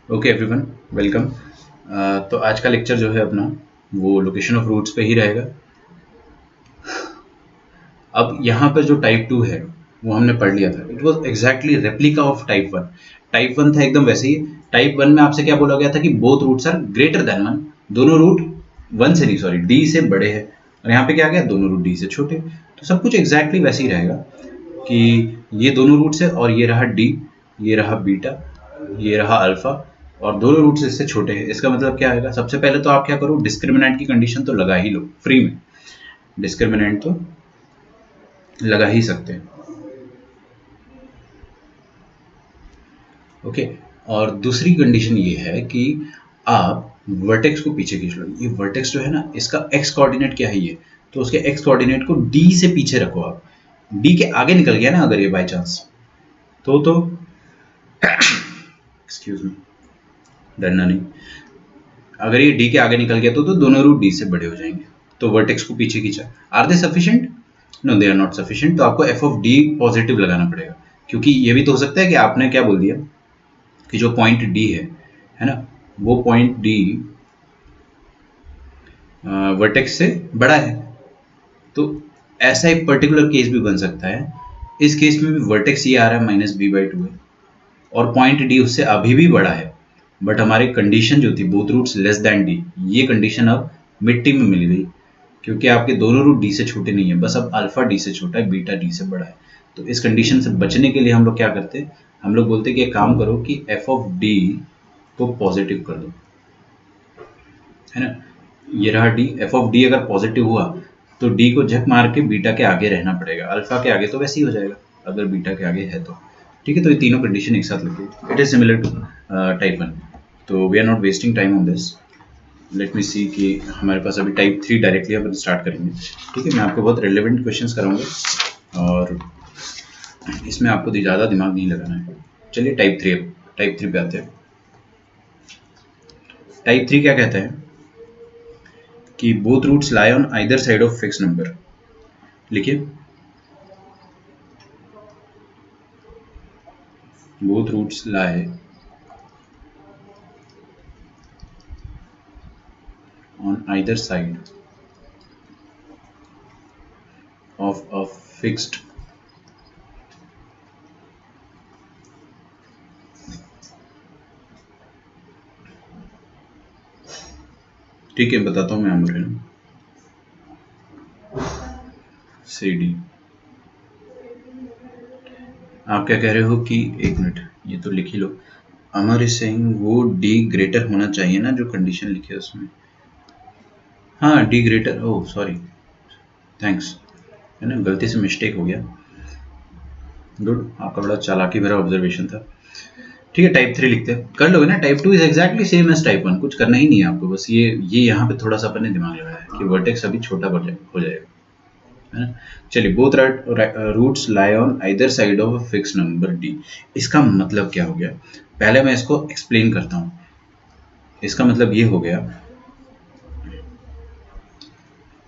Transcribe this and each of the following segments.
Okay everyone, welcome. तो आज का लेक्चर जो है अपना वो लोकेशन ऑफ रूट्स पे ही रहेगा। अब यहाँ पे जो टाइप 2 है वो हमने पढ़ लिया था। It was exactly replica of type 1। Type 1 था एकदम वैसे ही। टाइप 1 में आपसे क्या बोला गया था कि both roots are greater than 1। दोनों रूट 1 से नहीं, सॉरी, डी से बड़े हैं। और यहाँ पे क्या गया, दोनों रूट डी से छोटे। तो सब कुछ एग्जैक्टली वैसे ही रहेगा कि ये दोनों रूट्स है और ये रहा डी, ये रहा बीटा, ये रहा अल्फा, और दोनों रूट्स इससे छोटे हैं। इसका मतलब क्या आएगा, सबसे पहले तो आप क्या करो, डिस्क्रिमिनेंट की कंडीशन तो लगा ही लो फ्री में। डिस्क्रिमिनेंट तो लगा ही सकते हैं। ओके। और दूसरी कंडीशन ये है कि आप वर्टेक्स को पीछे खींच लो। ये वर्टेक्स जो है ना, इसका एक्स कोऑर्डिनेट क्या है, ये तो उसके एक्स कोऑर्डिनेट को डी से पीछे रखो। आप डी के आगे निकल गया ना अगर ये बाय चांस, तो एक्सक्यूज मी, डरना नहीं। अगर ये डी के आगे निकल गया तो दोनों रूट डी से बड़े हो जाएंगे। तो वर्टेक्स को पीछे खींचा। Are they sufficient? No, they are not sufficient. तो आपको एफ ऑफ डी पॉजिटिव लगाना पड़ेगा, क्योंकि ये भी तो हो सकता है कि आपने क्या बोल दिया कि जो पॉइंट डी है ना, वो पॉइंट डी वर्टेक्स से बड़ा है। तो ऐसा एक पर्टिकुलर केस भी बन सकता है। इस केस में भी वर्टेक्स ये आ रहा है -b/2 है और पॉइंट डी उससे अभी भी बड़ा है, बट हमारी कंडीशन जो थी both roots less than D, ये कंडीशन अब मिट्टी में मिल गई, क्योंकि आपके दोनों रूट डी से छोटे नहीं है। बस अब अल्फा डी से छोटा है, बीटा डी से बड़ा है। तो इस कंडीशन से बचने के लिए हम लोग क्या करते हैं, हम लोग बोलते हैं कि एक काम करो कि एफ ऑफ डी को पॉजिटिव कर दो, है ना। ये रहा डी, एफ ऑफ डी अगर पॉजिटिव हुआ तो डी को झक मार के बीटा के आगे रहना पड़ेगा। अल्फा के आगे तो वैसे ही हो जाएगा अगर बीटा के आगे है तो। ठीक है, तो ये तीनों कंडीशन एक साथ लगी। It is similar to type 1। तो we are not wasting time on this. Let me see कि हमारे पास अभी टाइप 3 डायरेक्टली अपन स्टार्ट करेंगे। ठीक है, मैं आपको बहुत रिलेवेंट क्वेश्चंस कराऊंगा और इसमें आपको ज़्यादा दिमाग नहीं लगाना है। चलिए टाइप 3 पे आते हैं। टाइप 3 क्या कहता है कि both roots lie on either side of fix number. लिखिए, both roots lie on either side of a fixed ठीक है, बताता हूं मैं आमर सी डी। आप क्या कह रहे हो कि एक मिनट, ये तो लिख ही लो। अमर इज सेइंग वो डी ग्रेटर होना चाहिए ना, जो कंडीशन लिखी है उसमें। हाँ, D greater, oh sorry, thanks, है ना, गलती से मिस्टेक हो गया। गुड, आपका बड़ा चालाकी भरा ऑब्जर्वेशन था। ठीक है, टाइप 3 लिखते हैं, कर लोगे ना। Type 2 is exactly same as type 1, कुछ करना ही नहीं है आपको। बस ये यहाँ पे थोड़ा सा अपन ने दिमाग लगाया है कि वर्टेक्स अभी छोटा हो जाएगा, है ना। चलिए, both roots lie on either side of a fix number D. इसका मतलब क्या हो गया, पहले मैं इसको एक्सप्लेन करता हूँ। इसका मतलब ये हो गया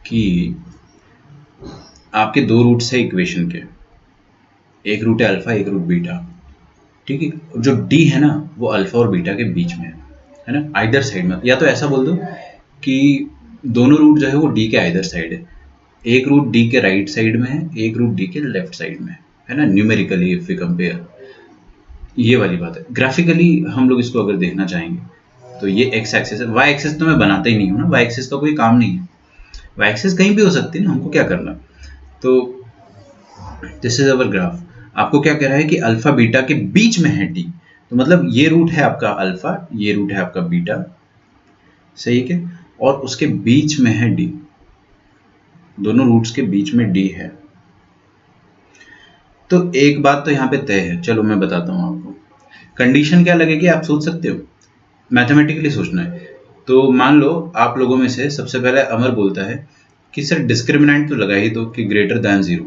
कि आपके दो रूट्स है इक्वेशन के, एक रूट है अल्फा, एक रूट बीटा। ठीक है, जो डी है ना वो अल्फा और बीटा के बीच में है ना, आइदर साइड में। या तो ऐसा बोल दो कि दोनों रूट जो है वो डी के आइदर साइड है। एक रूट डी के राइट साइड में है, एक रूट डी के लेफ्ट साइड में है ना। न्यूमेरिकली इफ वी कंपेयर, ये वाली बात है। ग्राफिकली हम लोग इसको अगर देखना चाहेंगे तो ये एक्स एक्सिस है। वाई एक्सिस तो मैं बनाता ही नहीं हूँ ना, वाई एक्सिस का कोई काम नहीं है। वाई एक्सिस कहीं भी हो सकती है ना, हमको क्या करना। तो दिस इज अवर ग्राफ। आपको क्या कह रहा है कि अल्फा बीटा के बीच में है डी, तो मतलब ये रूट है आपका अल्फा, ये रूट है आपका बीटा, सही है, और उसके बीच में है डी। दोनों रूट्स के बीच में डी है। तो एक बात तो यहाँ पे तय है, चलो मैं बताता हूँ आपको। कंडीशन क्या लगेगी आप सोच सकते हो, मैथमेटिकली सोचना है। तो मान लो आप लोगों में से सबसे पहले अमर बोलता है कि सर डिस्क्रिमिनेंट तो लगा ही दो कि greater than zero,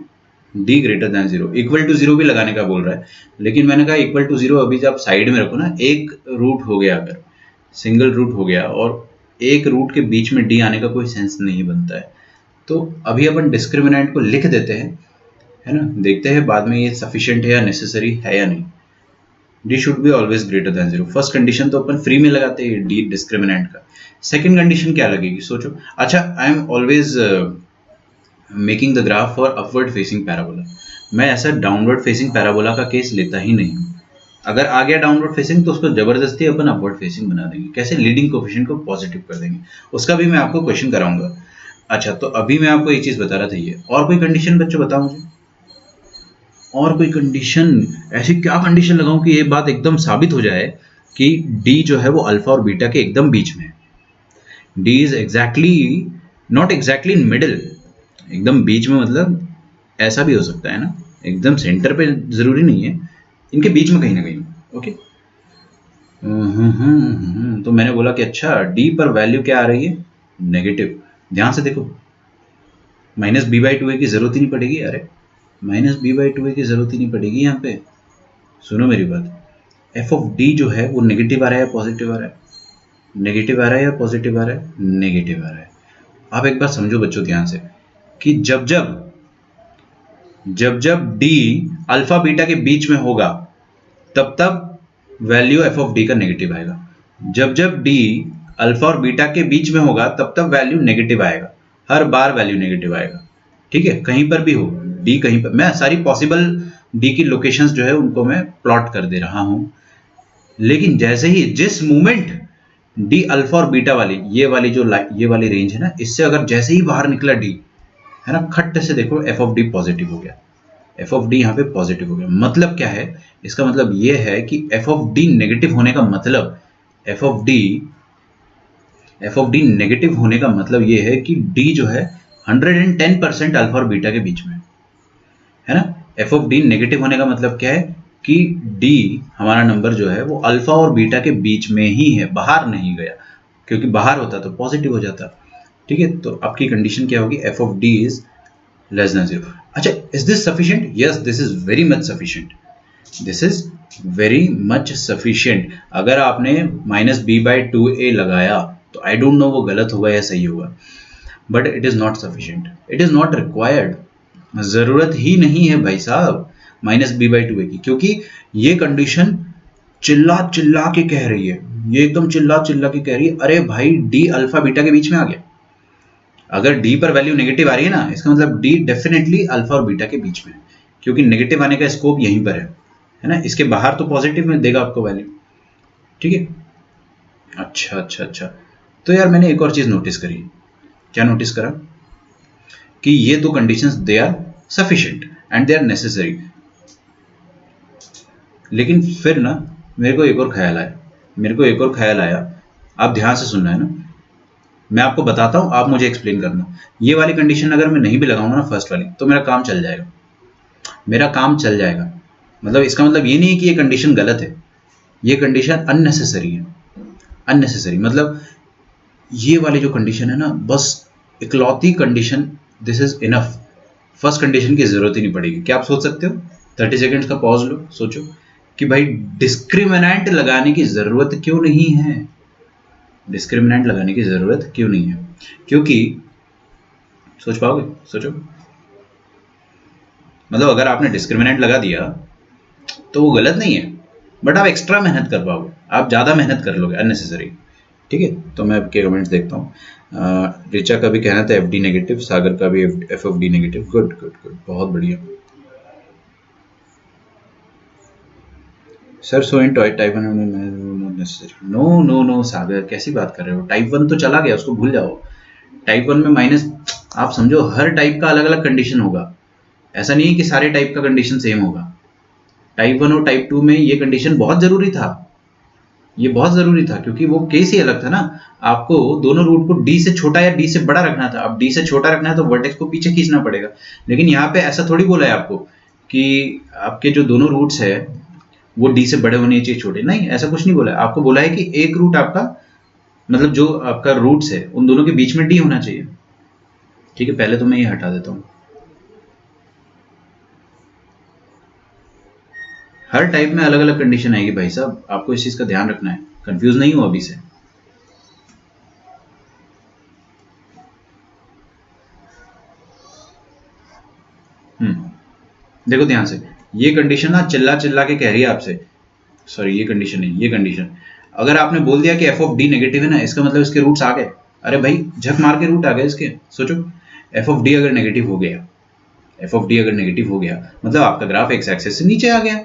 D greater than zero, equal to zero भी लगाने का बोल रहा है। लेकिन मैंने कहा इक्वल टू जीरो अभी जब साइड में रखो ना, एक रूट हो गया, अगर सिंगल रूट हो गया और एक रूट के बीच में डी आने का कोई सेंस नहीं बनता है। तो अभी अपन डिस्क्रिमिनेंट को लिख देते हैं, है ना, देखते हैं बाद में ये सफिशिएंट है या नेसेसरी है या नहीं। D should be always greater than zero. First condition तो अपन फ्री में लगाते हैं डी डिस्क्रिमिनेंट का। सेकंड कंडीशन क्या लगेगी सोचो। अच्छा, I am always making the graph for upward facing parabola. मैं ऐसा डाउनवर्ड फेसिंग पैराबोला का केस लेता ही नहीं हूँ। अगर आ गया डाउनवर्ड फेसिंग तो उसको जबरदस्ती अपन अपवर्ड फेसिंग बना देंगे। कैसे? लीडिंग कोफिशिएंट को पॉजिटिव कर देंगे। उसका भी मैं आपको क्वेश्चन कराऊंगा। अच्छा, तो अभी मैं आपको एक चीज बता रहा था ये। और कोई कंडीशन बच्चों बताओ मुझे, और कोई कंडीशन? ऐसी क्या कंडीशन लगाऊं कि ये बात एकदम साबित हो जाए कि डी जो है वो अल्फा और बीटा के एकदम बीच में है। D is exactly not exactly in middle, एकदम बीच में, मतलब ऐसा भी हो सकता है ना, एकदम सेंटर पे जरूरी नहीं है, इनके बीच में कहीं ना कहीं। ओके। तो मैंने बोला कि अच्छा डी पर वैल्यू क्या आ रही है? नेगेटिव। ध्यान से देखो, माइनस बी बाई टू ए की जरूरत ही नहीं पड़ेगी। अरे माइनस बी बाई टू ए की जरूरत ही नहीं पड़ेगी यहाँ पे। सुनो मेरी बात, एफ ऑफ डी जो है वो नेगेटिव आ रहा है या पॉजिटिव आ रहा है? नेगेटिव आ रहा है या पॉजिटिव आ रहा है? नेगेटिव आ रहा है। आप एक बार समझो बच्चों ध्यान से कि जब जब जब जब डी अल्फा बीटा के बीच में होगा तब तब वैल्यू एफ ऑफ डी का नेगेटिव आएगा। जब जब डी अल्फा और बीटा के बीच में होगा तब तब वैल्यू नेगेटिव आएगा। हर बार वैल्यू नेगेटिव आएगा। ठीक है, कहीं पर भी हो डी, कहीं पर। मैं सारी पॉसिबल डी की लोकेशंस जो है उनको मैं प्लॉट कर दे रहा हूं। लेकिन जैसे ही जिस मोमेंट डी अल्फा और बीटा वाली ये वाली रेंज है ना, इससे अगर जैसे ही बाहर निकला डी, है ना, खट्ट से देखो एफ ऑफ डी पॉजिटिव हो गया। एफ ऑफ डी यहाँ पे पॉजिटिव हो गया। मतलब क्या है? इसका मतलब ये है कि एफ ऑफ डी नेगेटिव होने का मतलब एफ ऑफ डी नेगेटिव होने का मतलब ये है कि डी जो है 110% अल्फा और बीटा के बीच में है ना। एफ ऑफ डी नेगेटिव होने का मतलब क्या है कि डी हमारा नंबर जो है वो अल्फा और बीटा के बीच में ही है, बाहर नहीं गया। क्योंकि बाहर होता तो पॉजिटिव हो जाता। ठीक है, तो आपकी कंडीशन क्या होगी? F of D is less than zero. अच्छा, is this sufficient? Yes, this is very much sufficient. This is very much sufficient. अगर आपने minus B by two A लगाया तो आई डोंट नो वो गलत होगा या सही होगा, but it is not sufficient, it is not required. जरूरत ही नहीं है भाई साहब माइनस बी बाई टू ए की, क्योंकि ये कंडीशन चिल्ला चिल्ला के कह रही है, ये एकदम चिल्ला चिल्ला के कह रही है अरे भाई डी अल्फा बीटा के बीच में आ गया। अगर डी पर वैल्यू नेगेटिव आ रही है ना, इसका मतलब डी डेफिनेटली अल्फा और बीटा के बीच में है, क्योंकि नेगेटिव आने का स्कोप यहीं पर है ना। इसके बाहर तो पॉजिटिव में देगा आपको वैल्यू। ठीक है। अच्छा अच्छा अच्छा, तो यार मैंने एक और चीज नोटिस करी। क्या नोटिस करा? कि ये दो conditions they are sufficient and they are necessary. लेकिन फिर ना मेरे को एक और ख्याल आया। आप ध्यान से सुनना है ना, मैं आपको बताता हूं, आप मुझे एक्सप्लेन करना। ये वाली कंडीशन अगर मैं नहीं भी लगाऊंगा ना, फर्स्ट वाली, तो मेरा काम चल जाएगा। मतलब इसका मतलब ये नहीं है कि ये कंडीशन गलत है, ये कंडीशन अननेसेसरी है। अननेसेसरी मतलब ये वाली जो कंडीशन है ना, बस इकलौती condition, this is enough. First condition की जरूरत ही नहीं पड़ेगी। क्या आप सोच सकते हो? 30 सेकेंड्स का पॉज लो, सोचो कि भाई डिस्क्रिमिनेंट लगाने की जरूरत क्यों नहीं है। डिस्क्रिमिनेंट लगाने की जरूरत क्यों नहीं है? क्योंकि सोच पाओगे? सोचो। मतलब अगर आपने डिस्क्रिमिनेंट लगा दिया तो वो गलत नहीं है, बट आप एक्स्ट्रा मेहनत कर पाओगे, आप ज़्यादा मेहनत कर लोगे अननेसेसरी। ठीक है, तो मैं आपके कमेंट्स देखता हूँ। रिचा का भी कहना था एफ डी नेगेटिव, सागर का भी F of D negative. Good good good, बहुत बढ़िया। Sir so in type one necessary. No no no Sagar, कैसी बात कर रहे हो? टाइप वन तो चला गया, उसको भूल जाओ। टाइप वन में माइनस, आप समझो हर टाइप का अलग अलग कंडीशन होगा। ऐसा नहीं है कि सारे टाइप का कंडीशन सेम होगा। टाइप वन और टाइप टू में ये कंडीशन बहुत जरूरी था। ये बहुत जरूरी था क्योंकि वो केस ही अलग था ना। आपको दोनों रूट को डी से छोटा या डी से बड़ा रखना था। अब डी से छोटा रखना है तो वर्टेक्स को पीछे खींचना पड़ेगा। लेकिन यहाँ पे ऐसा थोड़ी बोला है आपको कि आपके जो दोनों रूट्स है वो डी से बड़े होने चाहिए, छोटे नहीं, ऐसा कुछ नहीं बोला है। आपको बोला है कि एक रूट आपका, मतलब जो आपका रूट्स है उन दोनों के बीच में डी होना चाहिए। ठीक है, पहले तो मैं ये हटा देता हूँ। हर टाइप में अलग अलग कंडीशन आएगी भाई साहब, आपको इस चीज का ध्यान रखना है। कंफ्यूज नहीं हो अभी से। देखो ध्यान से, ये कंडीशन ना चिल्ला चिल्ला के कह रही है आपसे सॉरी ये कंडीशन नहीं, ये कंडीशन। अगर आपने बोल दिया कि एफ ऑफ डी नेगेटिव है ना, इसका मतलब इसके रूट्स आ गए। अरे भाई झक मार के रूट आ गए इसके। सोचो एफ ऑफ डी अगर नेगेटिव हो गया, एफ ऑफ डी अगर नेगेटिव हो गया मतलब आपका ग्राफ एक्स एक्सिस से नीचे आ गया।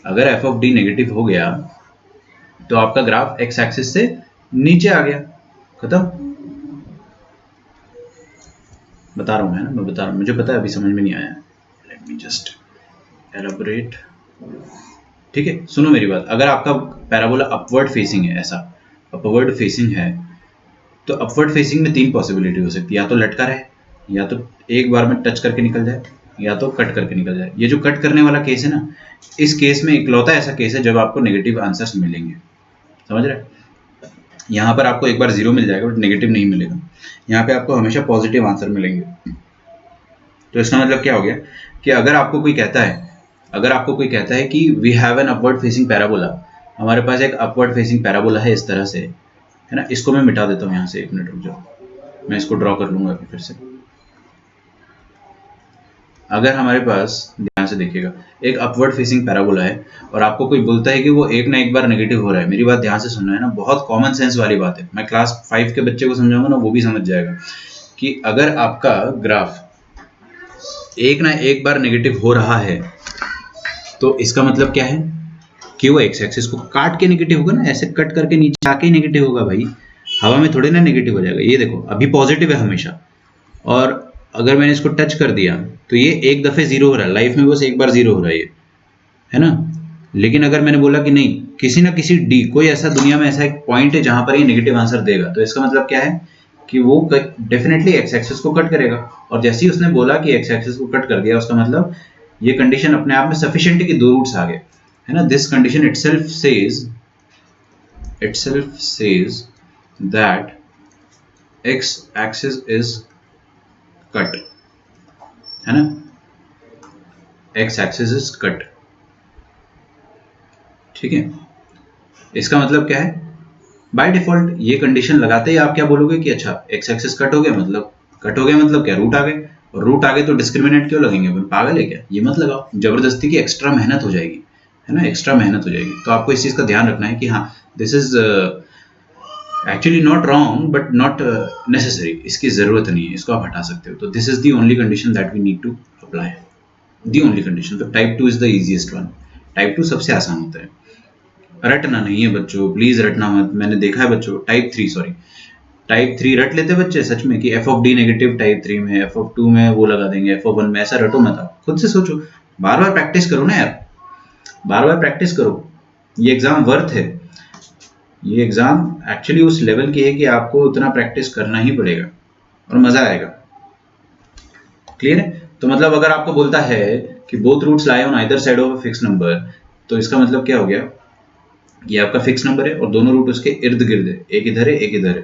अगर एफ ऑफ डी नेगेटिव हो गया तो आपका ग्राफ एक्स एक्सिस से नीचे आ गया, खत्म। बता रहा हूं मैं ना, मैं बता रहा हूं, मुझे पता है अभी समझ में नहीं आया। Let me just elaborate. ठीक है, सुनो मेरी बात। अगर आपका पैराबोला अपवर्ड फेसिंग है, ऐसा अपवर्ड फेसिंग है, तो अपवर्ड फेसिंग में तीन पॉसिबिलिटी हो सकती है, या तो लटका रहे, या तो एक बार में टच करके निकल जाए, या तो कट करके निकल जाए। ये जो कट करने वाला केस है ना, इस केस में इकलौता ऐसा केस है जब आपको नेगेटिव आंसर्स मिलेंगे, समझ रहे? यहाँ पर आपको एक बार जीरो मिल जाएगा बट नेगेटिव नहीं मिलेगा, यहाँ पे आपको हमेशा पॉजिटिव आंसर मिलेंगे। तो इसका मतलब क्या हो गया कि अगर आपको कोई कहता है, अगर आपको कोई कहता है कि we have an upward facing parabola, हमारे पास एक अपवर्ड फेसिंग पैराबोला है इस तरह से, है ना। इसको मैं मिटा देता हूँ यहाँ से, एक मिनट रुक जाओ, मैं इसको ड्रॉ कर लूंगा अभी फिर से। अगर हमारे पास, ध्यान से देखिएगा, एक अपवर्ड फेसिंग पैराबोला है और आपको कोई बोलता है कि वो एक ना एक बार नेगेटिव हो रहा है, मेरी बात ध्यान से सुनना है ना, बहुत कॉमन सेंस वाली बात है, मैं क्लास 5 के बच्चे को समझाऊंगा ना वो भी समझ जाएगा कि अगर आपका ग्राफ एक ना एक बार नेगेटिव हो रहा है तो इसका मतलब क्या है कि वो एक्स एक्सिस को काट के नेगेटिव होगा ना, ऐसे कट करके नीचे आके ही नेगेटिव होगा भाई, हवा में थोड़े ना नेगेटिव हो जाएगा। ये देखो अभी पॉजिटिव है हमेशा, और अगर मैंने इसको टच कर दिया तो ये एक दफे जीरो हो रहा है, लाइफ में बस एक बार जीरो हो रहा है ये, है ना। लेकिन अगर मैंने बोला कि नहीं, किसी ना किसी डी, कोई ऐसा दुनिया में ऐसा एक पॉइंट है जहां पर ये नेगेटिव आंसर देगा, तो इसका मतलब क्या है कि वो डेफिनेटली एक्स एक्सिस को कट करेगा। और जैसे ही उसने बोला कि एक्स एक्सिस को कट कर दिया, उसका मतलब ये कंडीशन अपने आप में सफिशिएंट है कि दो रूट्स आ गए, है ना। This condition itself says that x axis is cut, है ना, x axis is cut। ठीक है, इसका मतलब क्या है, बाय डिफॉल्ट ये कंडीशन लगाते ही आप क्या बोलोगे कि अच्छा x एक्सिस कट हो गया, मतलब कट हो गया मतलब क्या, रूट आ गए, और रूट आ गए तो डिस्क्रिमिनेंट क्यों लगेंगे, पागल है क्या, ये मत लगाओ, जबरदस्ती की एक्स्ट्रा मेहनत हो जाएगी, है ना, एक्स्ट्रा मेहनत हो जाएगी। तो आपको इस चीज का ध्यान रखना है कि हाँ, this is actually not wrong but not necessary, इसकी जरूरत नहीं है, इसको आप हटा सकते हो। तो this is the only condition that we need to apply, the only condition. तो type 2 is the easiest one, type 2 सबसे आसान होता है, रटना नहीं है बच्चों, प्लीज रटना मत। मैंने देखा है बच्चों टाइप 3, सॉरी टाइप 3 रट लेते बच्चे सच में कि F of D negative type 3 में, एफ ऑफ 2 में वो लगा देंगे, एफ ऑफ 1 में, ऐसा रटो मत, आप खुद से सोचो, बार बार प्रैक्टिस करो ना यार, बार बार प्रैक्टिस करो। ये एग्जाम वर्थ है, ये एग्जाम एक्चुअली उस लेवल की है कि आपको उतना प्रैक्टिस करना ही पड़ेगा और मजा आएगा। क्लियर है? तो मतलब अगर आपको बोलता है कि both roots lie on either side of a fix number, तो इसका मतलब क्या हो गया, ये आपका फिक्स नंबर है और दोनों रूट उसके इर्द गिर्द है, एक इधर है एक इधर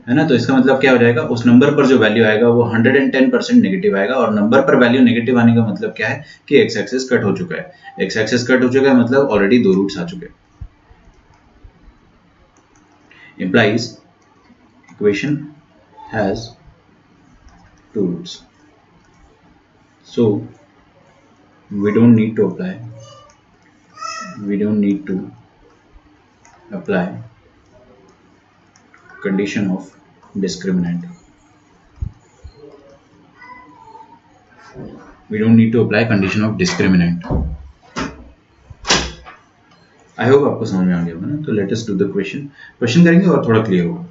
है ना। तो इसका मतलब क्या हो जाएगा, उस नंबर पर जो वैल्यू आएगा वो 110% नेगेटिव आएगा, और नंबर पर वैल्यू नेगेटिव आने का मतलब क्या है कि एक्स एक्सिस कट हो चुका है, एक्स एक्सिस कट हो चुका है मतलब ऑलरेडी दो रूट्स आ चुके हैं। implies equation has two roots, so we don't need to apply condition of discriminant, we don't need to apply condition of discriminant। I hope आपको समझ में आ गया होगा ना। तो late us do the question करेंगे और थोड़ा क्लियर होगा।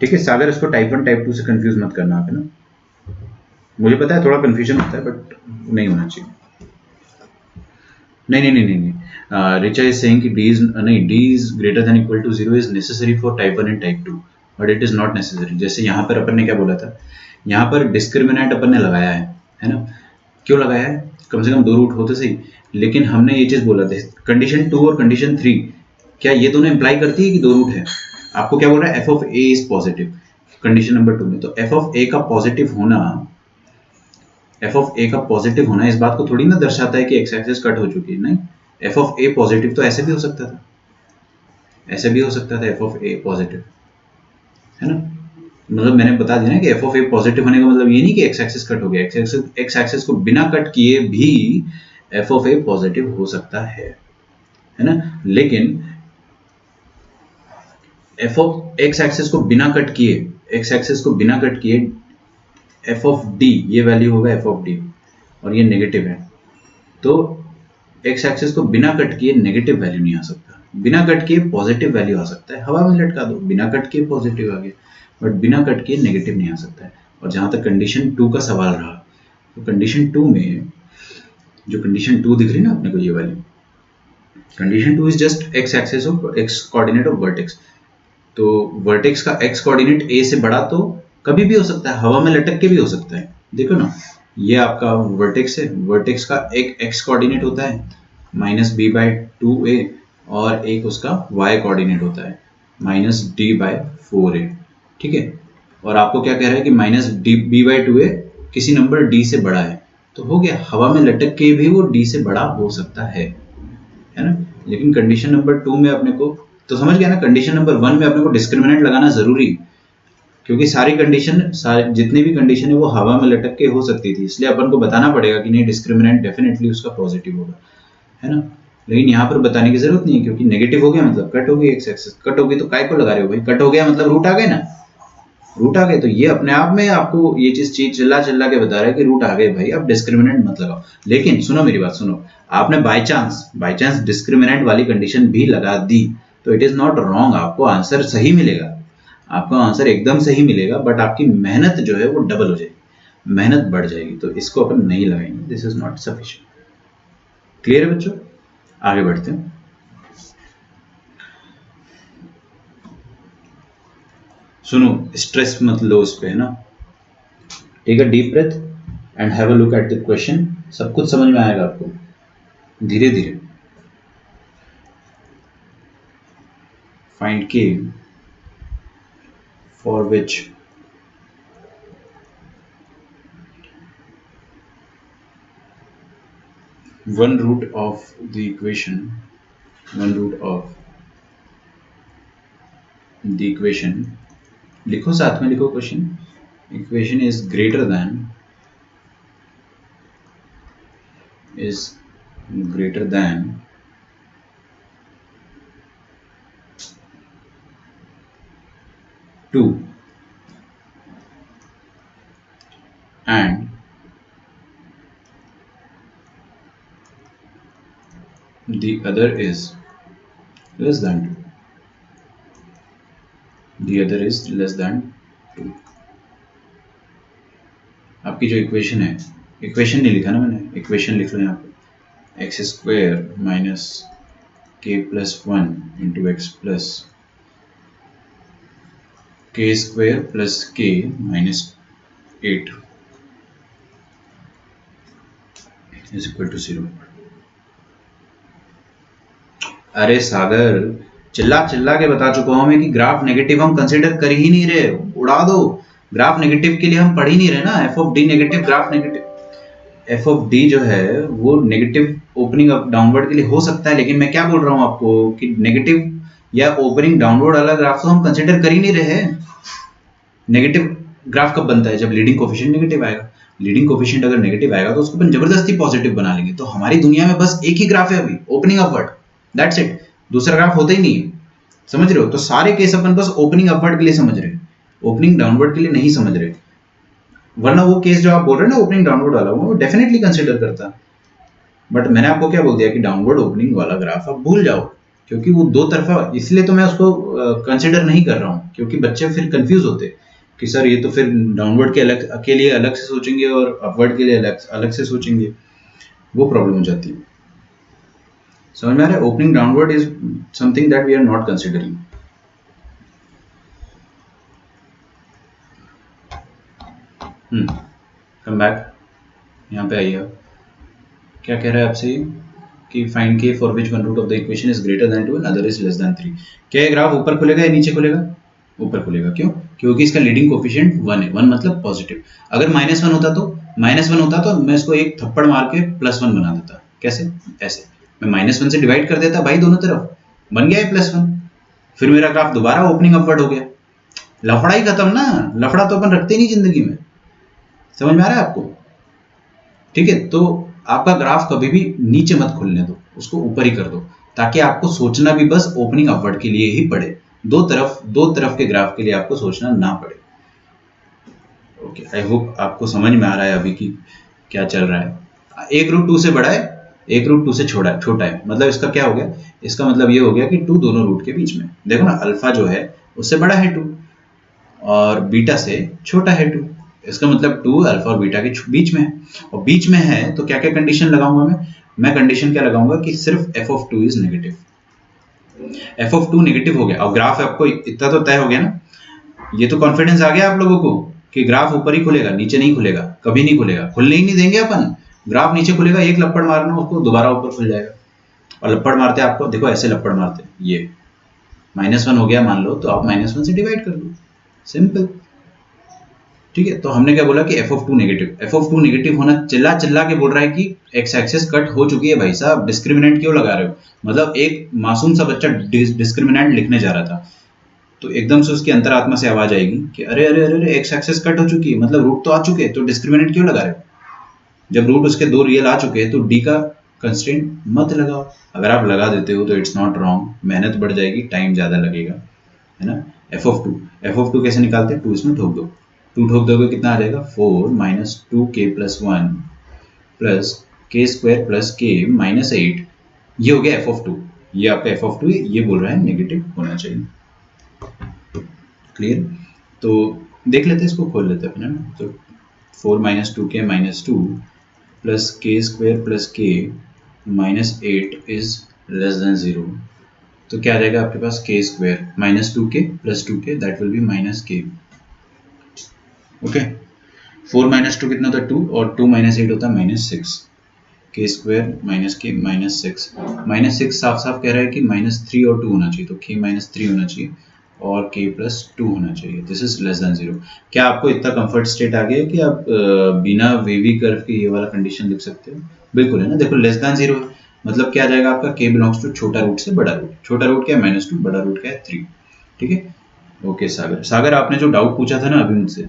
ठीक है सागर, इसको टाइप 1 टाइप 2 से कंफ्यूज मत करना आप, है ना। मुझे पता है थोड़ा कंफ्यूजन होता है बट नहीं होना चाहिए। नहीं, रिचा इज सेइंग कि D is greater than equal to 0 is necessary for type 1 and type 2, but it is not necessary. जैसे यहाँ पर अपन ने क्या बोला था, यहाँ पर डिस्क्रिमिनेंट अपन ने लगाया है ना। क्यों लगाया है, कम से कम दो रूट होते सही, लेकिन हमने ये चीज बोला था कंडीशन 2 और कंडीशन 3 क्या ये दोनों इंप्लाई करती है कि दो रूट है। आपको क्या बोल रहा है, F of A is positive condition number 2 में, तो एफ ऑफ ए का पॉजिटिव होना इस बात को थोड़ी ना दर्शाता है कि एक्स एक्सिस कट हो चुकी है, नहीं। एफ ऑफ ए पॉजिटिव तो ऐसे भी हो सकता था, एफ ऑफ ए पॉजिटिव, है ना। मतलब मैंने बता दिया ना कि एफ ऑफ ए पॉजिटिव होने का मतलब ये नहीं कि एक्स एक्सिस कट हो गया, एक्स एक्सिस को बिना कट किए भी एफ ऑफ ए पॉजिटिव हो सकता है ना। लेकिन एफ ऑफ एक्स एक्सिस को बिना कट किए, एक्स एक्सिस को बिना कट किए एफ ऑफ डी, ये वैल्यू होगा एफ ऑफ डी और ये नेगेटिव है, तो एक्स एक्सिस को बिना कट किए नेगेटिव वैल्यू नहीं आ सकता, बिना कट किए पॉजिटिव वैल्यू आ सकता है, हवा में लटका दो, बिना कट किए पॉजिटिव आ गया, बट बिना कट किए नेगेटिव नहीं आ सकता है। और जहां तक कंडीशन 2 का सवाल रहा, तो कंडीशन 2 में जो कंडीशन 2 दिख रही है ना अपने को, ये वाली condition 2 is just x axis of x coordinate of vertex. तो वर्टेक्स का एक्स कोऑर्डिनेट ए से बड़ा तो कभी भी हो सकता है, हवा में लटक के भी हो सकता है। देखो ना, ये आपका वर्टेक्स है, वर्टेक्स का एक एक्स कोऑर्डिनेट होता है -b/2a और एक उसका y कोऑर्डिनेट होता है -d/4a, ठीक है। और आपको क्या कह रहा है कि -b/2a किसी नंबर d से बड़ा है, तो हो गया, हवा में लटक के भी वो d से बड़ा हो सकता है ना। लेकिन कंडीशन नंबर 2 में अपने को, तो समझ गया ना, कंडीशन नंबर 1 में अपने को डिस्क्रिमिनेंट लगाना जरूरी, क्योंकि सारी कंडीशन, जितनी भी कंडीशन है वो हवा में लटक के हो सकती थी, इसलिए अपन को बताना पड़ेगा कि नहीं डिस्क्रिमिनेंट डेफिनेटली उसका पॉजिटिव होगा, है ना। लेकिन यहाँ पर बताने की जरूरत नहीं है, क्योंकि नेगेटिव हो गया मतलब कट हो गई, एक्स एक्सिस कट हो गई, तो काय को लगा रहे हो भाई, कट हो गया मतलब रूट आ गए ना, रूट आ गए, तो ये अपने आप में आपको ये चीज चिल्ला चिल्ला के बता रहा है कि रूट आ गए भाई, अब डिस्क्रिमिनेंट मत लगाओ। लेकिन सुनो मेरी बात सुनो, आपने बाय चांस डिस्क्रिमिनेंट वाली कंडीशन भी लगा दी, तो इट इज नॉट रॉन्ग, आपको आंसर सही मिलेगा, आपका आंसर एकदम सही मिलेगा, बट आपकी मेहनत जो है वो डबल हो जाएगी, मेहनत बढ़ जाएगी, तो इसको अपन नहीं लगाएंगे, this is not sufficient. Clear है बच्चों, आगे बढ़ते हैं। सुनो, स्ट्रेस मत लो इस पे, है ना। Take a deep breath and have a look at the question, सब कुछ समझ में आएगा आपको धीरे धीरे। फाइंड के for which one root of the equation लिखो, साथ में लिखो question, equation is greater than 2 and the other is less than 2। आपकी जो इक्वेशन है, इक्वेशन नहीं लिखा ना मैंने, इक्वेशन लिख लो यहाँ पे, x square minus k plus 1 into x plus k square plus k minus 8 is equal to 0। अरे सागर, चिल्ला चिल्ला के बता चुका हूं मैं कि ग्राफ नेगेटिव हम कंसीडर कर ही नहीं रहे, उड़ा दो, ग्राफ नेगेटिव के लिए हम पढ़ ही नहीं रहे ना, F of D negative, graph negative, F of D जो है वो नेगेटिव ओपनिंग अप डाउनवर्ड के लिए हो सकता है, लेकिन मैं क्या बोल रहा हूं आपको कि नेगेटिव या ओपनिंग डाउनवर्ड वाला ग्राफ तो हम कंसीडर कर ही नहीं रहे हैं। नेगेटिव ग्राफ कब बनता है, जब लीडिंग कोफिशिएंट नेगेटिव आएगा, लीडिंग कोफिशिएंट अगर नेगेटिव आएगा तो उसको अपन जबरदस्ती पॉजिटिव बना लेंगे, तो हमारी दुनिया में बस एक ही ग्राफ है अभी, ओपनिंग अपवर्ड, दैट्स इट, दूसरा ग्राफ होता ही नहीं है, समझ रहे हो। तो सारे केस अपन बस ओपनिंग अपवर्ड के लिए समझ रहे हैं, ओपनिंग डाउनवर्ड के लिए नहीं समझ रहे, वरना वो केस जो आप बोल रहे हैं ना ओपनिंग डाउनवर्ड वाला, वो डेफिनेटली कंसीडर करता। बट मैंने आपको क्या बोल दिया कि डाउनवर्ड ओपनिंग वाला ग्राफ आप भूल जाओ, क्योंकि वो दो तरफा, इसलिए तो मैं उसको कंसीडर नहीं कर रहा हूँ, क्योंकि बच्चे फिर कंफ्यूज होते कि सर ये तो फिर डाउनवर्ड के लिए अलग से सोचेंगे और अपवर्ड के लिए अलग से सोचेंगे, वो प्रॉब्लम हो जाती है। समझ में आ रहा है, opening downward is something that we are not considering. Come back, यहाँ पे आइए, क्या कह रहा है आपसे कि find k for which one root of the equation is greater than 2 and other is less than 3। क्या ये ग्राफ ऊपर खुलेगा या नीचे खुलेगा? ऊपर खुलेगा। क्यों? क्योंकि इसका लीडिंग कोफिशिएंट 1 है, 1 मतलब पॉजिटिव। अगर -1 होता तो मैं इसको एक थप्पड़ मार के +1 बना देता। कैसे? ऐसे मैं -1 से डिवाइड कर देता भाई दोनों तरफ, बन गया है +1, फिर मेरा ग्राफ दोबारा ओपनिंग अपवर्ड हो गया, लफड़ा ही खत्म ना। लफड़ा तो अपन रखते नहीं जिंदगी में, समझ में आ रहा है आपको? ठीक है, तो आपका ग्राफ कभी भी नीचे मत खुलने दो, उसको ऊपर ही कर दो, ताकि आपको सोचना भी बस ओपनिंग अपवर्ड के लिए ही पड़े, दो तरफ के ग्राफ के लिए आपको सोचना ना पड़े। ओके, आई होप आपको समझ में आ रहा है अभी कि क्या चल रहा है। एक रूट 2 से बड़ा है, एक रूट 2 से छोटा है, मतलब इसका क्या हो गया, इसका मतलब ये हो गया कि 2 दोनों रूट के बीच में, देखो ना अल्फा जो है उससे बड़ा है 2 और बीटा से छोटा है 2, इसका मतलब 2 अल्फा और बीटा के बीच में है, और बीच में है तो क्या क्या कंडीशन लगाऊंगा मैं कंडीशन क्या लगाऊंगा कि सिर्फ F of 2 is negative, F of 2 negative हो गया, और ग्राफ आपको इतना तो तय हो गया ना, ये तो कॉन्फिडेंस आ गया आप लोगों को कि ग्राफ ऊपर ही खुलेगा, नीचे नहीं खुलेगा, कभी नहीं खुलेगा, खुलने ही नहीं देंगे अपन, ग्राफ नीचे खुलेगा, एक लपड़ मारना उसको दोबारा ऊपर खुल जाएगा, और लपड़ मारते आपको देखो ऐसे लपड़ मारते, ये -1 हो गया मान लो, तो आप -1 से डिवाइड कर दो, सिंपल। ठीक है, तो हमने क्या बोला कि F of 2 negative, F of 2 negative होना, चिल्ला के बोल रहा है कि एक्स एक्सिस कट हो चुकी है भाई साहब, डिस्क्रिमिनेंट क्यों लगा रहे हो, मतलब एक मासूम सा बच्चा डिस्क्रिमिनेंट लिखने जा रहा था, तो एकदम से उसकी अंतरात्मा से आवाज आएगी कि अरे अरे अरे एक्स एक्सिस कट हो चुकी है, मतलब रूट तो आ चुके हैं, तो डिस्क्रिमिनेंट क्यों लगा रहे हो, जब रूट उसके 2 रियल आ चुके हैं तो डी का कंस्ट्रेंट मत लगाओ, अगर आप लगा देते हो तो इट्स नॉट रॉन्ग, मेहनत बढ़ जाएगी, टाइम ज़्यादा लगेगा, है ना। एफ ऑफ टू कैसे निकालते हैं, 2 इसमें ठोक दो, 2 ठोक दोगे कितना आ जाएगा, 4 माइनस 2k प्लस 1 प्लस के स्क्वायर प्लस के माइनस 8, ये हो गया एफ ऑफ 2, ये आपका एफ ऑफ 2 ये बोल रहा है नेगेटिव होना चाहिए। क्लियर, तो देख लेते हैं, इसको खोल लेते हैं अपने, तो 4 माइनस 2k माइनस 2 प्लस के स्क्वायर प्लस के माइनस 8 इज लेस देन 0, तो क्या आ जाएगा आपके पास, के square minus 2k plus 2k that will be minus के। ओके, 4 माइनस 2 कितना होता है 2, और 2 माइनस 8 होता है -6, के स्क्वायर माइनस के -6 साफ साफ कह रहा है कि -3 और 2 होना चाहिए, तो k -3 होना चाहिए और k प्लस 2 होना चाहिए, दिस इज लेस देन 0। क्या आपको इतना कंफर्ट स्टेट आ गया है कि आप बिना वेवी कर्व के ये वाला कंडीशन लिख सकते हो, बिल्कुल है ना। देखो लेस देन 0 है, मतलब क्या आ जाएगा आपका, k बिलोंग्स टू छोटा रूट से बड़ा रूट, छोटा रूट क्या है -2, बड़ा रूट क्या है 3। ठीक है, ओके सागर आपने जो डाउट पूछा था ना अभी मुझसे,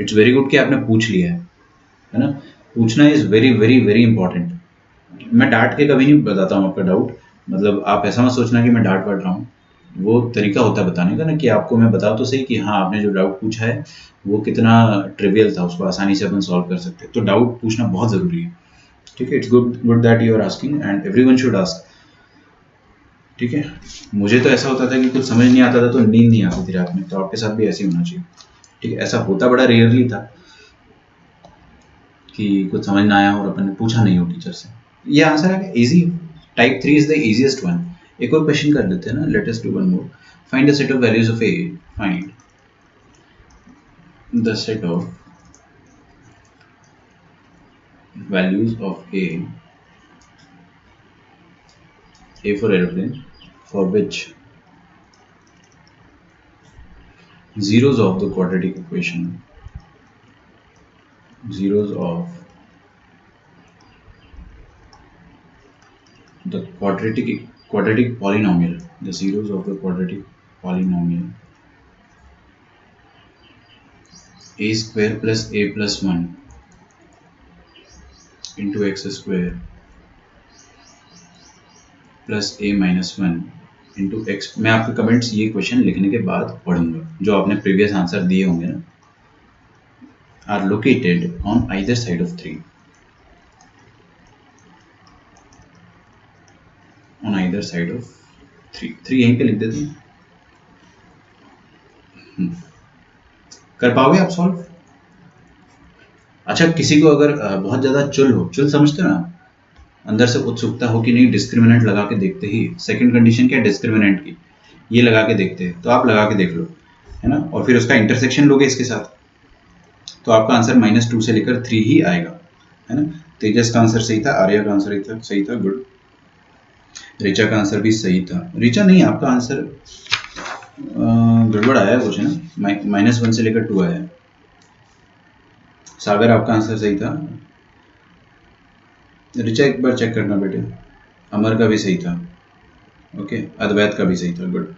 इट्स वेरी गुड कि आपने पूछ लिया है ना, पूछना is very very very important. मैं डांट के कभी नहीं बताता हूँ आपका डाउट, मतलब आप ऐसा मत सोचना कि मैं डांट पढ़ रहा हूँ, वो तरीका होता है बताने का ना, कि आपको मैं बताऊँ तो सही कि हाँ आपने जो डाउट पूछा है वो कितना ट्रिवियल था, उसको आसानी से अपन सॉल्व कर सकते हैं, तो डाउट पूछना बहुत ज़रूरी है। ठीक है, it's good that you are asking and everyone should ask. ठीक है, मुझे तो ऐसा होता था कि कुछ समझ नहीं आता था तो नींद नहीं आती थी रात में, तो आपके साथ भी ऐसे ही होना चाहिए। ठीक है, ऐसा होता बड़ा रेयरली था कि कुछ समझ ना आया और अपन ने पूछा नहीं हो टीचर से। ये आंसर है easy, type 3 is the easiest one. एक और क्वेश्चन कर लेते हैं ना, late us do one more. Find the set of values of A, find the set of values of A for aeroplane for which zeros of the quadratic equation, zeros of the quadratic polynomial, the zeros of the quadratic polynomial a square plus a plus 1 into x square plus a minus 1 into x। मैं आपके comments ये question लिखने के बाद पढ़ूंगा, जो आपने previous answer दिए होंगे ना, are located on either side of 3, on either side of 3 यहीं पे लिख देते हैं। कर पाओगे आप सॉल्व? अच्छा, किसी को अगर बहुत ज़्यादा चुल समझते हो ना, अंदर से उत्सुकता हो कि नहीं डिस्क्रिमिनेंट लगा के देखते ही, सेकंड कंडीशन क्या है डिस्क्रिमिनेंट की, ये लगा के देखते हैं, तो आप लगा के देख लो, है ना, और फिर उसका इंटरसेक्शन लोगे इसके साथ, तो आपका आंसर -2 से लेकर 3 ही आएगा, है ना। तेजस का आंसर सही था, आर्या का आंसर सही था, गुड। ऋचा का आंसर भी सही था, ऋचा नहीं आपका आंसर गड़बड़ आया कुछ, है ना, -1 से लेकर 2 आया। सागर आपका आंसर सही था, ऋचा एक बार चेक करना बेटे, अमर का भी सही था, ओके, अद्वैत का भी सही था, गुड।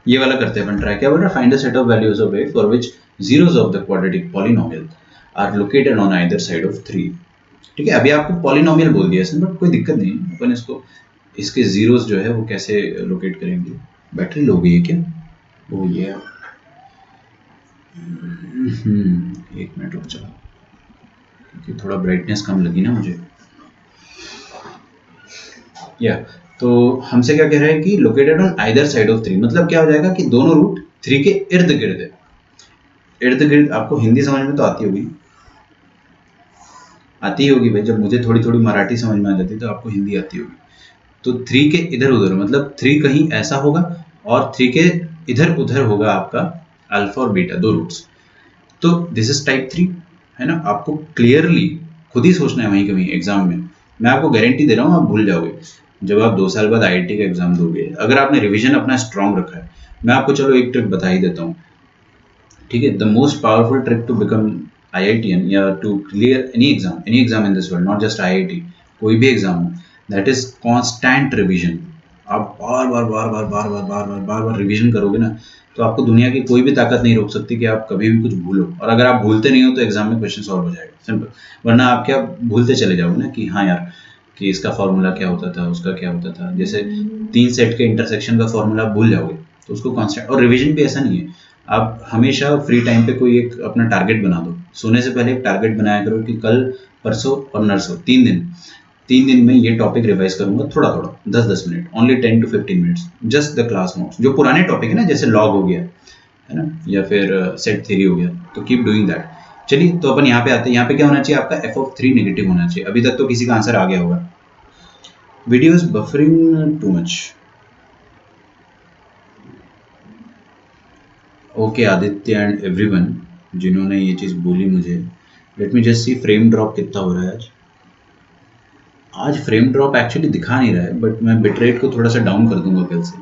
ये वाला करते हैं अपन ट्राई, क्या बोल रहा है, find the set of values of A for which zeros of the quadratic polynomial are located on either side of 3। ठीक है, अभी आपको पॉलिनोमियल बोल दिया इसने, बट कोई दिक्कत नहीं है, अपन इसको इसके जीरोस जो है वो कैसे लोकेट करेंगे। बैटरी लो गई है क्या? ओ ये एक मिनट रुक जाओ, क्योंकि थोड़ा ब्राइटनेस कम लगी ना मुझे। या तो हमसे क्या कह रहा है कि located on either side of 3, मतलब क्या हो जाएगा कि दोनों रूट 3 के इर्द गिर्द है। इर्द गिर्द आपको हिंदी समझ में तो आती होगी, आती ही होगी भाई, जब मुझे थोड़ी थोड़ी मराठी समझ में आ जाती है तो आपको हिंदी आती होगी। तो 3 के इधर उधर, मतलब 3 कहीं ऐसा होगा और 3 के इधर उधर होगा आपका अल्फा और बीटा, दो रूट्स। तो दिस इज टाइप 3 है ना। आपको क्लियरली खुद ही सोचना है वहीं कहीं एग्जाम में, मैं आपको गारंटी दे रहा हूँ आप भूल जाओगे जब आप 2 साल बाद आईआईटी का एग्जाम दोगे, अगर आपने रिवीजन अपना स्ट्रांग रखा है। मैं आपको चलो एक ट्रिक बता ही देता हूँ, ठीक है। The most powerful trick to become IITian या to clear any exam in this world, not just IIT, कोई भी एग्जाम हो, दैट इज कांस्टेंट रिवीजन। आप बार बार बार बार बार बार बार बार बार बार रिवीजन करोगे ना, तो आपको दुनिया की कोई भी ताकत नहीं रोक सकती कि आप कभी भी कुछ भूलो। और अगर आप भूलते नहीं हो तो एग्जाम में क्वेश्चन सॉल्व हो जाएगा, सिंपल। वरना आप क्या भूलते चले जाओगे ना कि हाँ यार, कि इसका फॉर्मूला क्या होता था, उसका क्या होता था। जैसे 3 सेट के इंटरसेक्शन का फॉर्मूला भूल जाओगे, तो उसको कांस्टेंट। और रिवीजन भी ऐसा नहीं है, आप हमेशा फ्री टाइम पे कोई एक अपना टारगेट बना दो। सोने से पहले एक टारगेट बनाया करो कि कल, परसों और नरसों 3 दिन में ये टॉपिक रिवाइज करूंगा, थोड़ा थोड़ा 10-10 minute, only 10 to 15 minutes, just the class notes. जो पुराने टॉपिक है ना, जैसे लॉग हो गया है ना, या फिर सेट थ्योरी हो गया, तो कीप डूइंग दैट। चलिए, तो अपन यहाँ पे आते हैं। यहाँ पे क्या होना चाहिए आपका, f(3) नेगेटिव होना चाहिए। अभी तक तो किसी का आंसर आ गया होगा। Video is buffering too much. Okay Aditya and everyone जिन्होंने ये चीज़ बोली मुझे। Let me just see frame drop कितना हो रहा है आज। आज फ्रेम ड्रॉप एक्चुअली दिखा नहीं रहा है, बट मैं बिटरेट को थोड़ा सा डाउन कर दूंगा कल से,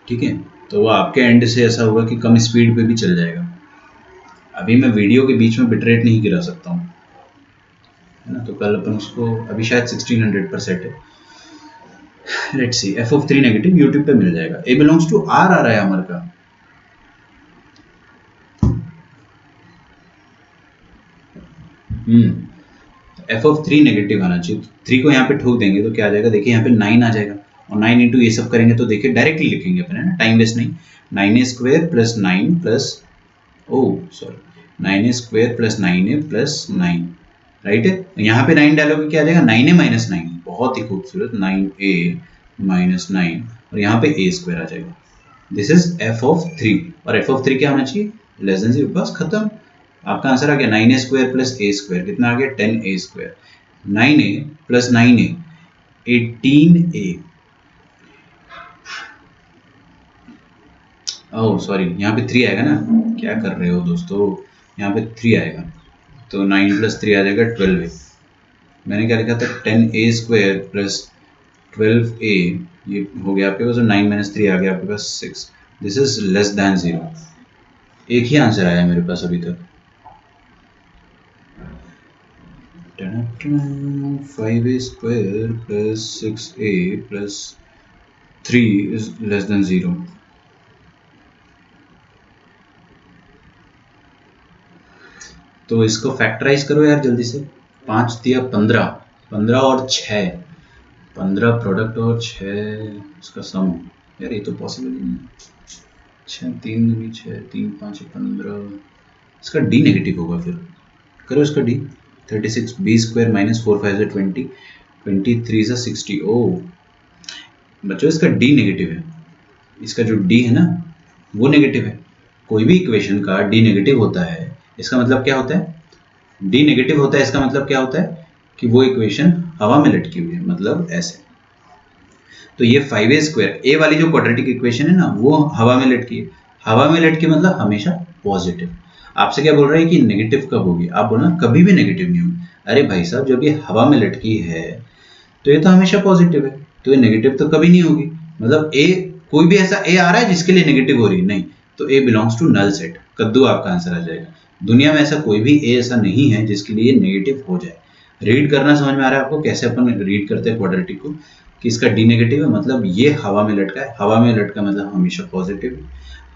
ठीक है। तो वो आपके एंड से ऐसा होगा कि कम स्पीड पे भी चल जाएगा। अभी मैं वीडियो के बीच में बिटरेट नहीं गिरा सकता हूँ, है ना। तो कल अपन उसको, अभी शायद 1600 पर सेट है। Let's see, f(3) negative YouTube पे मिल जाएगा। a बिलोंग्स टू r आ रहा है अमर का। f(3) नेगेटिव आना चाहिए। 3 को यहाँ पे ठोक देंगे तो क्या आ जाएगा, देखिए यहाँ पे 9 आ जाएगा। और 9 इंटू ये सब करेंगे तो देखिए डायरेक्टली लिखेंगे अपन, है ना, टाइम वेस्ट नहीं। 9a² plus 9 plus, oh sorry, 9a² plus 9a plus 9, right है। यहाँ पे 9 डालोगे क्या आ जाएगा, 9a माइनस 9, बहुत ही खूबसूरत, 9a माइनस 9, और यहाँ पे a² आ जाएगा। दिस इज f(3), और f(3) क्या होना चाहिए, लेस देन 0, बस खत्म। आपका आंसर आ गया 9a² प्लस a², कितना आ गया, 10a²। 9a plus 9a 18a। Oh sorry, यहाँ पे 3 आएगा ना, क्या कर रहे हो दोस्तों, यहाँ पे 3 आएगा, तो 9 प्लस 3 आ जाएगा 12a। मैंने क्या लिखा था, 10a² प्लस 12a, ये हो गया आपके पास, और 9 माइनस 3 आ गया आपके पास 6। This is less than 0। एक ही आंसर आया मेरे पास अभी तक। 5a² plus 6a plus 3 is less than 0। तो इसको फैक्टराइज करो यार जल्दी से। 5 दिया 15, 15 और 6, 15 प्रोडक्ट और 6 इसका सम। यार ये तो पॉसिबल ही नहीं है। 6 3 दूनी 6, 3 5 15, इसका डी नेगेटिव होगा। फिर करो इसका डी। 36, b² minus 4 5 20, 23 60। ओ बच्चों, इसका डी नेगेटिव है। इसका जो डी है ना वो नेगेटिव है। कोई भी इक्वेशन का डी नेगेटिव होता है, इसका मतलब क्या होता है, डी नेगेटिव होता है इसका मतलब क्या होता है कि वो इक्वेशन हवा में लटकी हुई है, मतलब ऐसे। तो ये 5a², ए वाली जो क्वाड्रेटिक इक्वेशन है ना, वो हवा में लटकी है। हवा में लटकी मतलब हमेशा पॉजिटिव। आपसे क्या बोल रहा है कि नेगेटिव कब होगी, आप बोलना कभी भी नेगेटिव नहीं होगी। अरे भाई साहब, जब ये हवा में लटकी है तो ये तो हमेशा पॉजिटिव है, तो ये नेगेटिव तो कभी नहीं होगी। मतलब ए, कोई भी ऐसा ए आ रहा है जिसके लिए नेगेटिव हो रही है, नहीं, तो ए बिलोंग्स टू नल सेट। कद्दू आपका आंसर आ जाएगा। दुनिया में ऐसा कोई भी ए ऐसा नहीं है जिसके लिए नेगेटिव हो जाए। रीड करना समझ में आ रहा है आपको, कैसे अपन रीड करते हैं क्वाड्रेटिक को, कि इसका डी नेगेटिव है मतलब ये हवा में लटका है। हवा में लटका मतलब हमेशा पॉजिटिव है,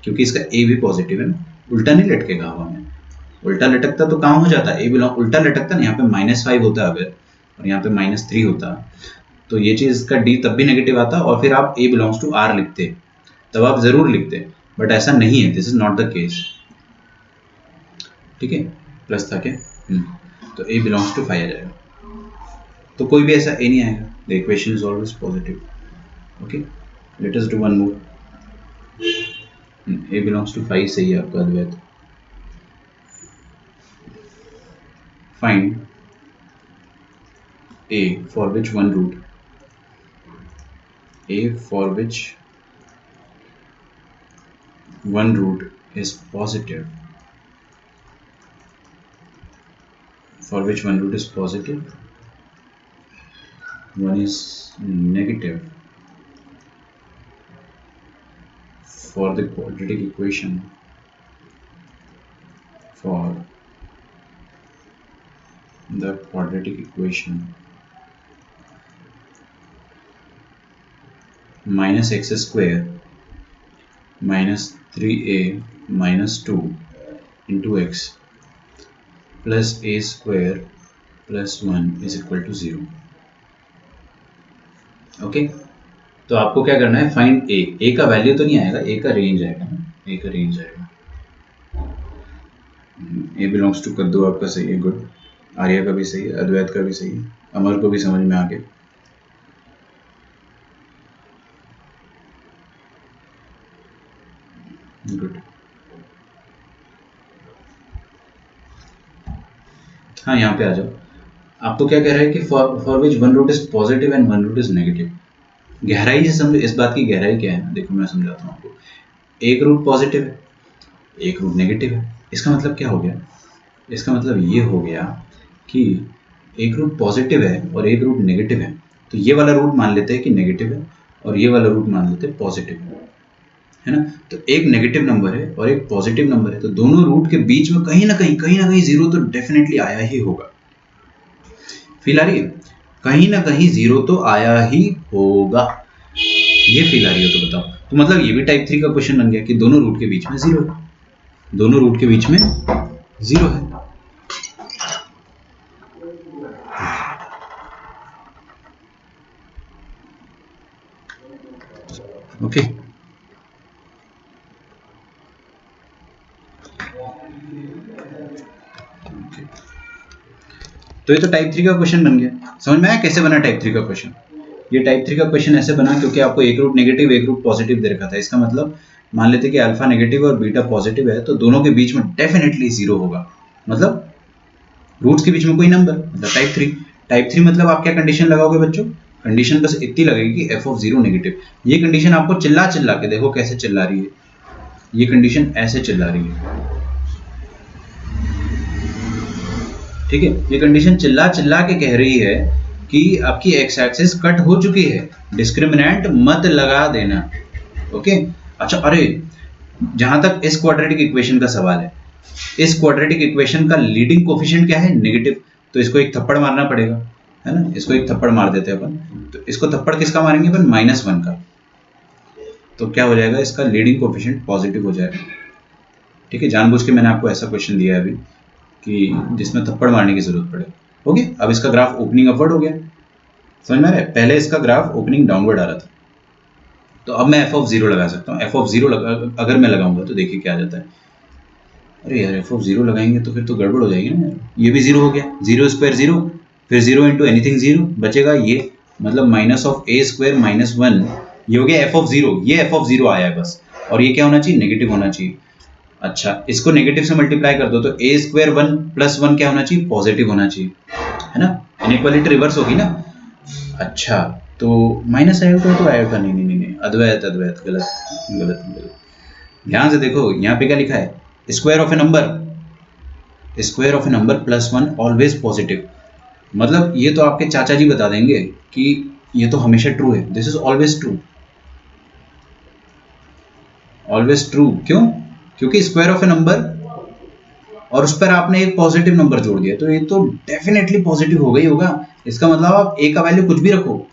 क्योंकि इसका ए भी पॉजिटिव है ना, उल्टा नहीं लटकेगा हवा में। उल्टा लटकता तो काम हो जाता है, ए बिलोंग, उल्टा लटकता ना, यहाँ पे -5 होता है अगर, और यहाँ पे -3 होता, तो ये चीज़ का डी तब भी नेगेटिव आता और फिर आप A बिलोंग्स टू R लिखते, तब आप ज़रूर लिखते, बट ऐसा नहीं है, this is not the case. ठीक है, प्लस था क्या? तो A बिलोंग्स टू 5 आ जाएगा, तो कोई भी ऐसा A नहीं आएगा। The equation is always positive. Okay, let us do one more. A belongs to 5 सही है आपका Advait. Find A for which one root, A for which one root is positive, for which one root is positive, one is negative, for the quadratic equation, for the quadratic equation -x square -3a -2 into x plus a square plus 1 is equal to 0। Okay, तो आपको क्या करना है, find ए का value तो नहीं आएगा, ए का रेंज आएगा ना, ए का रेंज आएगा। ए बिलोंग्स टू कद्दू आपका सही है, गुड। आर्या का भी सही है, अद्वैत का भी सही है, अमर को भी समझ में आ गया। गुड। हाँ, यहाँ पे आ जाओ। आपको क्या कह रहा है कि for which one root is positive and one root is negative. गहराई से समझो, इस बात की गहराई क्या है, देखो मैं समझाता हूँ आपको। एक रूट पॉजिटिव है, एक रूट नेगेटिव है, इसका मतलब क्या हो गया? इसका मतलब ये हो गया कि एक रूट पॉजिटिव है और एक रूट नेगेटिव है, तो ये वाला रूट मान लेते हैं कि नेगेटिव है और ये वाला रूट मान लेते हैं पॉजिटिव है ना। तो एक नेगेटिव नंबर है और एक पॉजिटिव नंबर है, तो दोनों रूट के बीच में कहीं ना कहीं जीरो तो डेफिनेटली आया ही होगा। फील आ रही है? कहीं ना कहीं जीरो तो आया ही होगा, ये फील आ रही है तो बताओ। तो मतलब ये भी टाइप 3 का क्वेश्चन बन गया कि दोनों रूट के बीच में जीरो है, दोनों रूट के बीच में जीरो है। ओके, तो ये तो टाइप 3 का क्वेश्चन बन गया। समझ में आया कैसे बना टाइप 3 का क्वेश्चन? ये टाइप 3 का क्वेश्चन ऐसे बना क्योंकि आपको एक रूट नेगेटिव एक रूट पॉजिटिव दे रखा था। इसका मतलब मान लेते कि अल्फा नेगेटिव और बीटा पॉजिटिव है, तो दोनों के बीच में डेफिनेटली जीरो होगा, मतलब रूट्स के बीच में कोई नंबर, मतलब टाइप 3। टाइप 3 मतलब आप क्या कंडीशन लगाओगे बच्चों? कंडीशन बस इतनी लगेगी कि f(0) नेगेटिव। ये कंडीशन आपको चिल्ला चिल्ला के, देखो कैसे चिल्ला रही है, ये कंडीशन ऐसे चिल्ला रही है। ठीक है, ये कंडीशन चिल्ला चिल्ला के कह रही है कि आपकी एक्स एक्सिस कट हो चुकी है, डिस्क्रिमिनेंट मत लगा देना। ओके, अच्छा, अरे जहां तक इस क्वाड्रेटिक इक्वेशन का सवाल है, इस क्वाड्रेटिक इक्वेशन का लीडिंग कोफिशिएंट क्या है? नेगेटिव। तो इसको एक थप्पड़ मारना पड़ेगा, है ना। इसको एक थप्पड़ मार देते हैं अपन। तो इसको थप्पड़ किसका मारेंगे अपन? -1 का। तो क्या हो जाएगा? इसका लीडिंग कोफिशिएंट पॉजिटिव हो जाएगा। ठीक है, जानबूझ के मैंने आपको ऐसा क्वेश्चन दिया है अभी कि जिसमें थप्पड़ मारने की जरूरत पड़े। ओके, अब इसका ग्राफ ओपनिंग अपवर्ड हो गया, समझ में आ रहा है? पहले इसका ग्राफ ओपनिंग डाउनवर्ड आ रहा था, तो अब मैं f(0) लगा सकता हूँ। f(0) अगर मैं लगाऊंगा तो देखिए क्या आ जाता है। अरे यार, f(0) लगाएंगे तो फिर तो गड़बड़ हो जाएगी ना। ये भी जीरो हो गया, 0 स्क्वायर 0, फिर 0 इंटू एनीथिंग 0 बचेगा, ये मतलब -(a²) -1, ये हो गया f(0). ये f(0) आया है बस, और ये क्या होना चाहिए? नेगेटिव होना चाहिए। अच्छा, इसको नेगेटिव से मल्टीप्लाई कर दो तो a² 1 + 1 क्या होना चाहिए? पॉजिटिव होना चाहिए, है ना। इनइक्वालिटी रिवर्स होगी ना। अच्छा, तो माइनस आयोटा तो आयोटा नहीं, अद्वैत गलत गलत गलत। ध्यान से देखो, यहाँ पे क्या लिखा है? Square of a number, square of a number +1 always positive. मतलब ये तो आपके चाचा जी बता देंगे कि ये तो हमेशा ट्रू है, this is always true, always true. क्यों? क्योंकि स्क्वायर ऑफ ए नंबर और उस पर आपने एक पॉजिटिव नंबर जोड़ दिया, तो ये तो डेफिनेटली पॉजिटिव होगा ही होगा। इसका मतलब आप ए का वैल्यू कुछ भी रखो,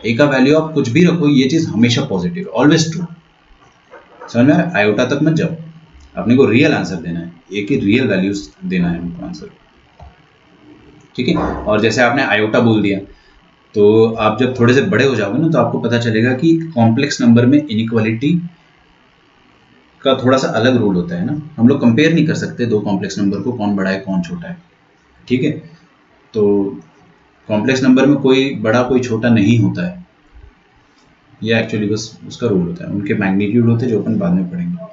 ए का वैल्यू आप कुछ भी रखो, ये चीज हमेशा पॉजिटिव, ऑलवेज ट्रू। समझ में आ रहा है? आयोटा तक मत जाओ, अपने को रियल आंसर देना है, ए की रियल वैल्यूज देना है हमको आंसर। ठीक है। और जैसे आपने आयोटा बोल दिया, तो आप जब थोड़े से बड़े हो जाओगे ना तो आपको पता चलेगा कि कॉम्प्लेक्स नंबर में इनइक्वालिटी का थोड़ा सा अलग रूल होता है ना। हम लोग कंपेयर नहीं कर सकते दो कॉम्प्लेक्स नंबर को, कौन बड़ा है कौन छोटा है, ठीक है। तो कॉम्प्लेक्स नंबर में कोई बड़ा कोई छोटा नहीं होता है, ये एक्चुअली बस उसका रूल होता है, उनके मैग्नीट्यूड होते हैं जो अपन बाद में पढ़ेंगे।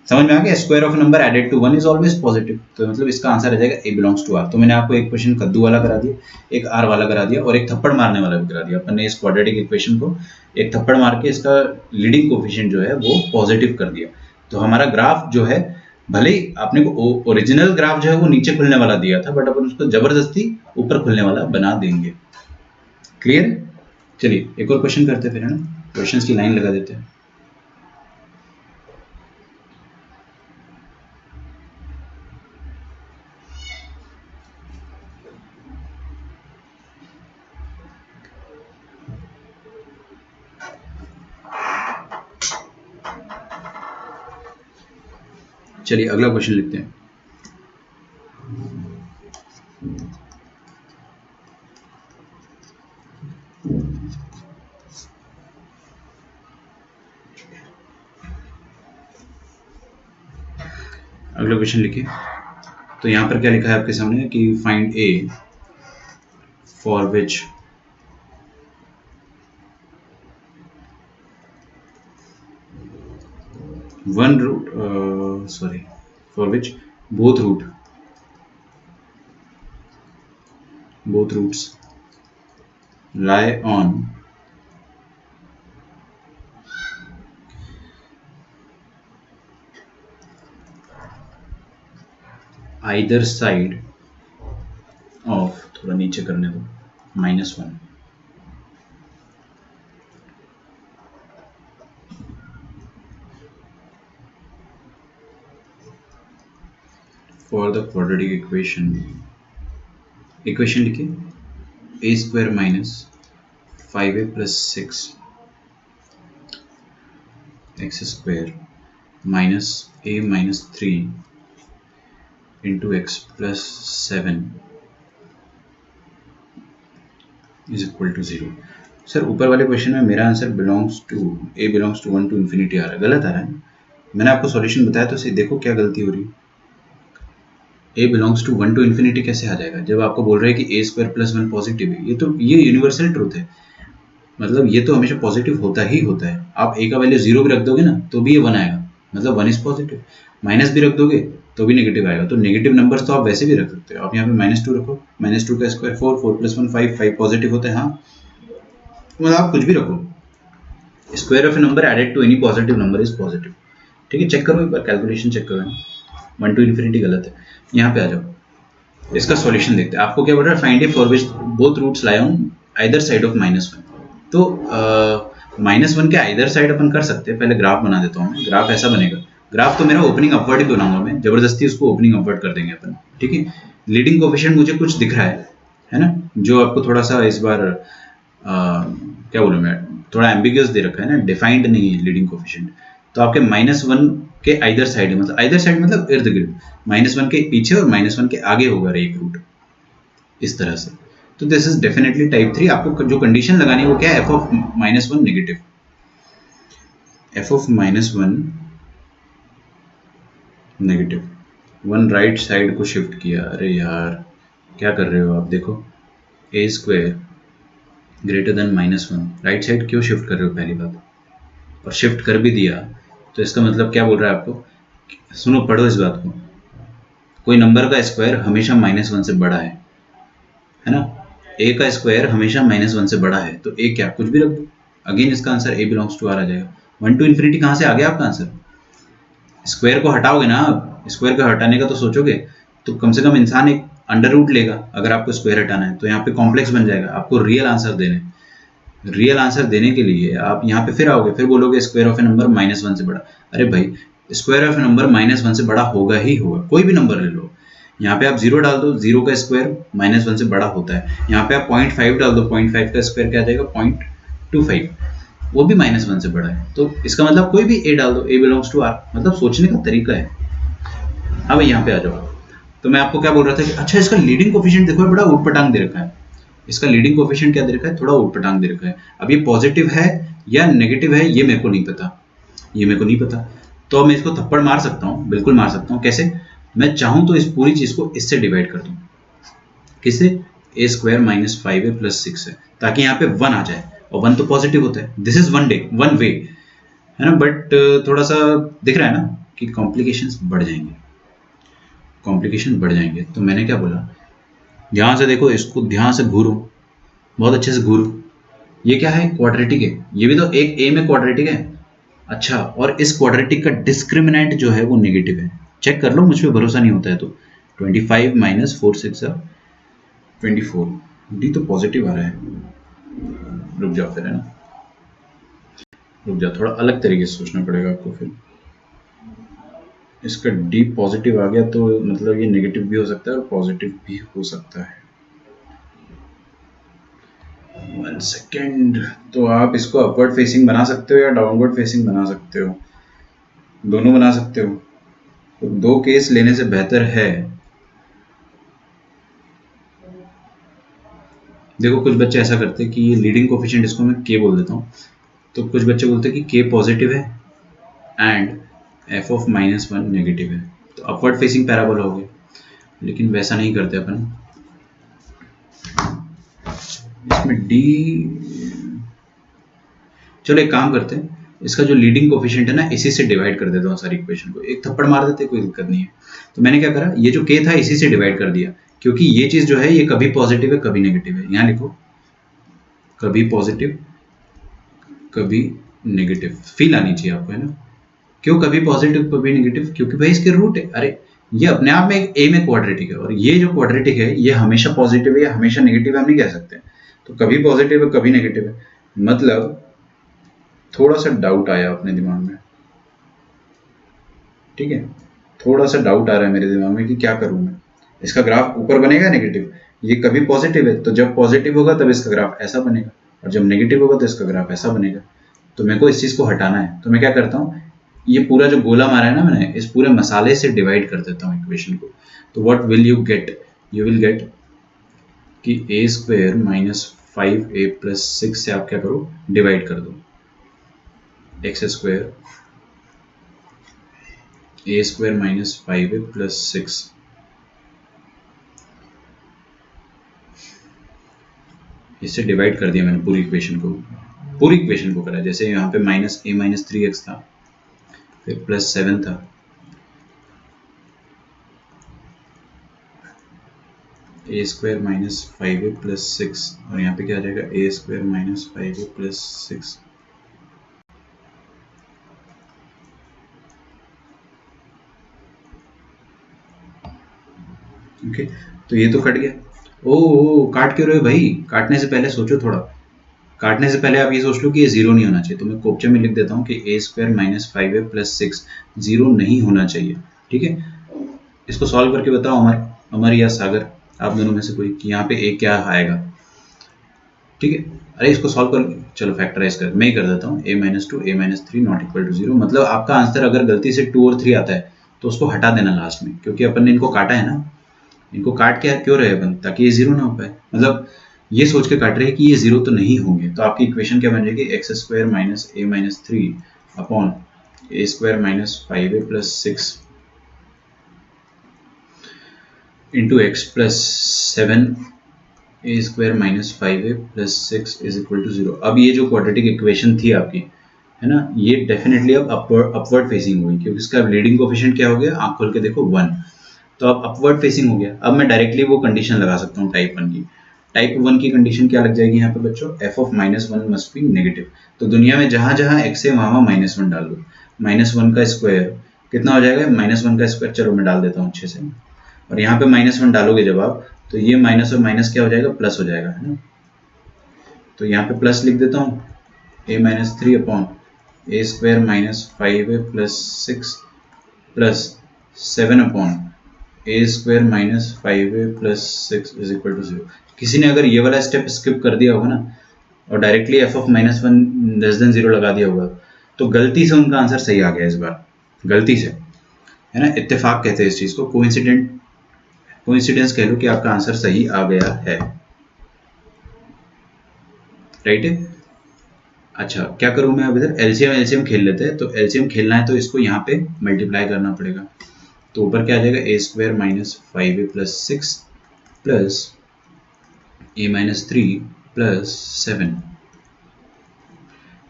समझ में आ गया? Square of number added to 1 is always positive, तो मतलब इसका आंसर आ जाएगा ए बिलोंग्स टू आर। तो मैंने आपको एक क्वेश्चन कद्दू वाला करा दिया, एक आर वाला करा दिया और एक थप्पड़ मारने वाला भी करा दिया। अपन ने इस क्वाड्रेटिक इक्वेशन को एक थप्पड़ मार के इसका लीडिंग कोफिशिएंट जो है वो पॉजिटिव कर दिया। तो हमारा ग्राफ जो है, भले ही आपने को ओरिजिनल ग्राफ जो है वो नीचे खुलने वाला दिया था, बट अपन उसको जबरदस्ती ऊपर खुलने वाला बना देंगे। क्लियर? चलिए एक और क्वेश्चन करते फिर, है ना, क्वेश्चंस की लाइन लगा देते हैं। चलिए अगला क्वेश्चन लिखते हैं। अगला क्वेश्चन लिखिए। तो यहाँ पर क्या लिखा है आपके सामने कि find a for which one root for which both roots lie on either side of, थोड़ा नीचे करने दो, -1 for the quadratic equation लिखिए, a square minus 5a plus 6 x square minus a minus 3 into x plus 7 is equal to 0। Sir ऊपर वाले question में मेरा answer belongs to a belongs to 1 to infinity आ रहा है, गलत आ रहा है। मैंने आपको सॉल्यूशन बताया तो देखो क्या गलती हो रही है। a belongs to 1 to infinity कैसे आ जाएगा जब आपको बोल रहे हैं कि a स्क्वायर प्लस 1 पॉजिटिव है। ये यूनिवर्सल ट्रूथ है, मतलब ये तो हमेशा पॉजिटिव होता ही होता है। आप a का वैल्यू 0 भी रख दोगे ना तो भी ये 1 आएगा, मतलब 1 इज पॉजिटिव। माइनस भी रख दोगे तो भी नेगेटिव आएगा। तो नेगेटिव नंबर्स तो आप वैसे भी रख सकते हो। आप यहाँ पे -2 रखो, -2 का स्क्वायर 4, 4 + 1 5, 5 पॉजिटिव होता है। हाँ, मतलब आप कुछ भी रखो, square of a number added to any positive number is positive. ठीक है, चेक करो एक बार, कैलकुलेशन चेक करो। 1 to infinity गलत है। यहाँ पे आ जाओ, इसका सॉल्यूशन देखते हैं। आपको क्या बोल रहा है? Find a for which both roots lie on either side of -1। तो -1 के आइदर साइड अपन कर सकते हैं। पहले ग्राफ बना देता हूँ। ग्राफ ऐसा बनेगा, ग्राफ तो मेरा ओपनिंग अपवर्ड ही बनाऊंगा मैं, जबरदस्ती उसको ओपनिंग अपवर्ड कर देंगे अपन। ठीक है, लीडिंग कोफिशिएंट मुझे कुछ दिख रहा है ना, जो आपको थोड़ा सा इस बार क्या बोलूँ मैं, थोड़ा एम्बिगियस दे रखा है ना, डिफाइंड नहीं है लीडिंग कोफिशिएंट। तो आपके -1 के आइदर साइड है, मतलब आइदर साइड मतलब इर्द गिर्द, -1 के पीछे और -1 के आगे होगा एक रूट, इस तरह से। तो दिस इज डेफिनेटली टाइप 3। आपको जो कंडीशन लगानी है वो क्या है? f of -1 negative, f of -1 negative, 1 right side को शिफ्ट किया। अरे यार क्या कर रहे हो आप? देखो a square greater than -1, right side क्यों शिफ्ट कर रहे हो पहली बात? और शिफ्ट कर भी दिया तो इसका मतलब क्या बोल रहा है आपको? सुनो, पढ़ो इस बात को। कोई नंबर का स्क्वायर हमेशा -1 से बड़ा है ना? a का स्क्वायर हमेशा -1 से बड़ा है, तो a क्या, कुछ भी रख दो। अगेन इसका answer a belongs to R आ जाएगा। 1 to infinity कहाँ से आ गया आपका आंसर? स्क्वायर को हटाओगे ना आप, स्क्वायर को हटाने का तो सोचोगे, तो कम से कम इंसान एक अंडर रूट लेगा अगर आपको स्क्वायर हटाना है। तो यहाँ पे कॉम्प्लेक्स बन जाएगा। आपको रियल आंसर देने के लिए आप यहाँ पे फिर आओगे, फिर बोलोगे स्क्वायर ऑफ ए नंबर -1 से बड़ा। अरे भाई, स्क्वायर ऑफ ए नंबर -1 से बड़ा होगा ही होगा, कोई भी नंबर ले लो। यहाँ पे आप 0 डाल दो, 0 का स्क्वायर -1 से बड़ा होता है। यहाँ पे आप 0.5 डाल दो, 0.5 का स्क्वायर क्या आ जाएगा? 0.25, वो भी -1 से बड़ा है। तो इसका मतलब कोई भी a डाल दो, a बिलोंग्स टू आर, मतलब सोचने का तरीका है। अब यहाँ पे आ जाओ, तो मैं आपको क्या बोल रहा था कि अच्छा इसका लीडिंग कोफिशिएंट देखो बड़ा ऊटपटांग दे रखा है, इसका लीडिंग कोफिशिएंट क्या दे रखा है, थोड़ा ऊटपटांग दे रखा है। अब ये पॉजिटिव है या नेगेटिव है ये मेरे को नहीं पता, ये मेरे को नहीं पता। तो मैं इसको थप्पड़ मार सकता हूँ, बिल्कुल मार सकता हूँ। कैसे? मैं चाहूँ तो इस पूरी चीज को इससे डिवाइड कर दूं, किससे? ए स्क्वायर माइनस 5a प्लस 6 है, ताकि यहाँ पे 1 आ जाए, और 1 तो पॉजिटिव होता है। दिस इज वन वे है ना, बट थोड़ा सा दिख रहा है ना कि कॉम्प्लिकेशंस बढ़ जाएंगे, कॉम्प्लिकेशन बढ़ जाएंगे। तो मैंने क्या बोला, ध्यान से देखो, इसको ध्यान से घूरो, बहुत अच्छे से घूरो। ये क्या है? क्वाड्रेटिक है, ये भी तो एक ए में क्वाड्रेटिक है। अच्छा, और इस क्वाड्रेटिक का डिस्क्रिमिनेंट जो है वो नेगेटिव है, चेक कर लो, मुझ पर भरोसा नहीं होता है तो। 25 माइनस 4 6 24, डी तो पॉजिटिव आ रहा है। रुक जाओ फिर, है ना, रुक जाओ, थोड़ा अलग तरीके से सोचना पड़ेगा आपको फिर। इसका डी पॉजिटिव आ गया तो मतलब ये नेगेटिव भी हो सकता है और पॉजिटिव भी हो सकता है। 1 सेकेंड। तो आप इसको अपवर्ड फेसिंग बना सकते हो या डाउनवर्ड फेसिंग बना सकते हो, दोनों बना सकते हो। तो दो केस लेने से बेहतर है, देखो कुछ बच्चे ऐसा करते हैं कि ये लीडिंग कोफिशिएंट इसको मैं के बोल देता हूँ, तो कुछ बच्चे बोलते हैं कि के पॉजिटिव है and F of minus 1 negative है, तो अपवर्ड फेसिंग पैराबोला हो गया। लेकिन वैसा नहीं करते अपन, इसमें डी, चलो एक काम करते हैं, इसका जो लीडिंग कोफिशिएंट है ना इसी से डिवाइड कर देता हूँ सारी इक्वेशन को, एक थप्पड़ मार देते, कोई दिक्कत नहीं है। तो मैंने क्या करा, ये जो के था इसी से डिवाइड कर दिया, क्योंकि ये चीज जो है ये कभी पॉजिटिव है कभी नेगेटिव है। यहाँ लिखो, कभी पॉजिटिव कभी नेगेटिव, फील आनी चाहिए आपको, है ना। क्यों कभी पॉजिटिव कभी नेगेटिव? क्योंकि भाई इसके रूट है, अरे ये अपने आप में एक ए में क्वाड्रेटिक है, और ये जो क्वाड्रेटिक है ये हमेशा पॉजिटिव है या हमेशा नेगेटिव है हम नहीं कह सकते। तो कभी पॉजिटिव है कभी नेगेटिव है, मतलब थोड़ा सा डाउट आया अपने दिमाग में, ठीक है, थोड़ा सा डाउट आ रहा है मेरे दिमाग में कि क्या करूं मैं। इसका ग्राफ ऊपर बनेगा नेगेटिव, ये कभी पॉजिटिव है तो जब पॉजिटिव होगा तब इसका ग्राफ ऐसा बनेगा, और जब नेगेटिव होगा तो इसका ग्राफ ऐसा बनेगा। तो मेरे को इस चीज को हटाना है, तो मैं क्या करता हूँ, ये पूरा जो गोला मारा है ना मैंने, इस पूरे मसाले से डिवाइड कर देता हूँ इक्वेशन को। तो what will you get, you will get कि A square minus 5a plus 6 से आप क्या करो, डिवाइड कर दो, एक्स स्क्वायर ए स्क्वायर माइनस 5a प्लस 6, इससे डिवाइड कर दिया मैंने पूरी इक्वेशन को, पूरी इक्वेशन को करा। जैसे यहाँ पे माइनस ए माइनस 3x था, फिर प्लस 7 था, ए स्क्वायर माइनस 5a प्लस 6, और यहाँ पे क्या आ जाएगा, A square minus 5a plus 6। Okay, तो ये तो कट गया। ओ काट क्यों रहे हो भाई, काटने से पहले सोचो थोड़ा, काटने से पहले आप ये सोच लो कि ये जीरो नहीं होना चाहिए। तो मैं कोपचे में लिख देता हूँ कि A square minus 5a plus 6 zero नहीं होना चाहिए, ठीक है। इसको सॉल्व करके बताओ अमर, अमर या सागर, आप दोनों में से कोई, कि यहाँ पे ए क्या आएगा, ठीक है। अरे इसको सॉल्व कर, चलो फैक्टराइज कर, मैं ही कर देता हूँ, A minus 2 A minus 3 not equal to 0। मतलब आपका आंसर अगर गलती से 2 और 3 आता है तो उसको हटा देना लास्ट में, क्योंकि अपन ने इनको काटा है ना, इनको काट के क्यों रहे अपन, ताकि ये जीरो ना हो पाए, मतलब ये सोच के काट रहे हैं कि ये जीरो तो नहीं होंगे। तो आपकी इक्वेशन क्या बन जाएगी, x square minus a minus 3 upon A square minus 5a plus 6 into x plus 7 a square minus 5a plus 6 is equal to 0। अब ये जो क्वाड्रेटिक इक्वेशन थी आपकी, है ना, ये डेफिनेटली अब अपवर्ड फेसिंग होगी, क्योंकि इसका लीडिंग कोफिशिएंट क्या हो गया, आंख खोल के देखो 1, तो अब अपवर्ड फेसिंग हो गया। अब मैं डायरेक्टली वो कंडीशन लगा सकता हूँ टाइप 1 की। टाइप 1 की कंडीशन क्या लग जाएगी यहाँ पे बच्चों, F of minus 1 must be negative. तो दुनिया में जहां जहां एक्स है वहां माइनस 1 डाल दो, माइनस 1 का स्क्वायर कितना हो जाएगा, माइनस 1 का स्क्वायर, चलो मैं डाल देता हूँ अच्छे से, और यहाँ पे माइनस 1 डालोगे जब आप, तो ये माइनस और माइनस क्या हो जाएगा, प्लस हो जाएगा, है ना। तो यहाँ पे प्लस लिख देता हूँ, A minus 3 upon A square minus 5a plus 6 plus 7 upon A square minus 5a plus 6 is equal to 0। किसी ने अगर ये वाला स्टेप स्किप कर दिया होगा ना, और directly F of minus 1 less than 0 लगा दिया होगा, तो गलती से उनका आंसर सही आ गया इस बार, गलती से, है ना। इत्तेफाक कहते हैं इस चीज को, कोइंसिडेंट कोइंसिडेंस कह लो कि आपका आंसर सही आ गया है, राइट है। अच्छा क्या करूं मैं अब, इधर एलसीएम एलसीएम खेल लेते हैं। तो एलसीएम खेलना है तो इसको यहाँ पे मल्टीप्लाई करना पड़ेगा। तो ऊपर क्या आ जाएगा, A square minus 5a plus 6 plus a minus 3 plus 7,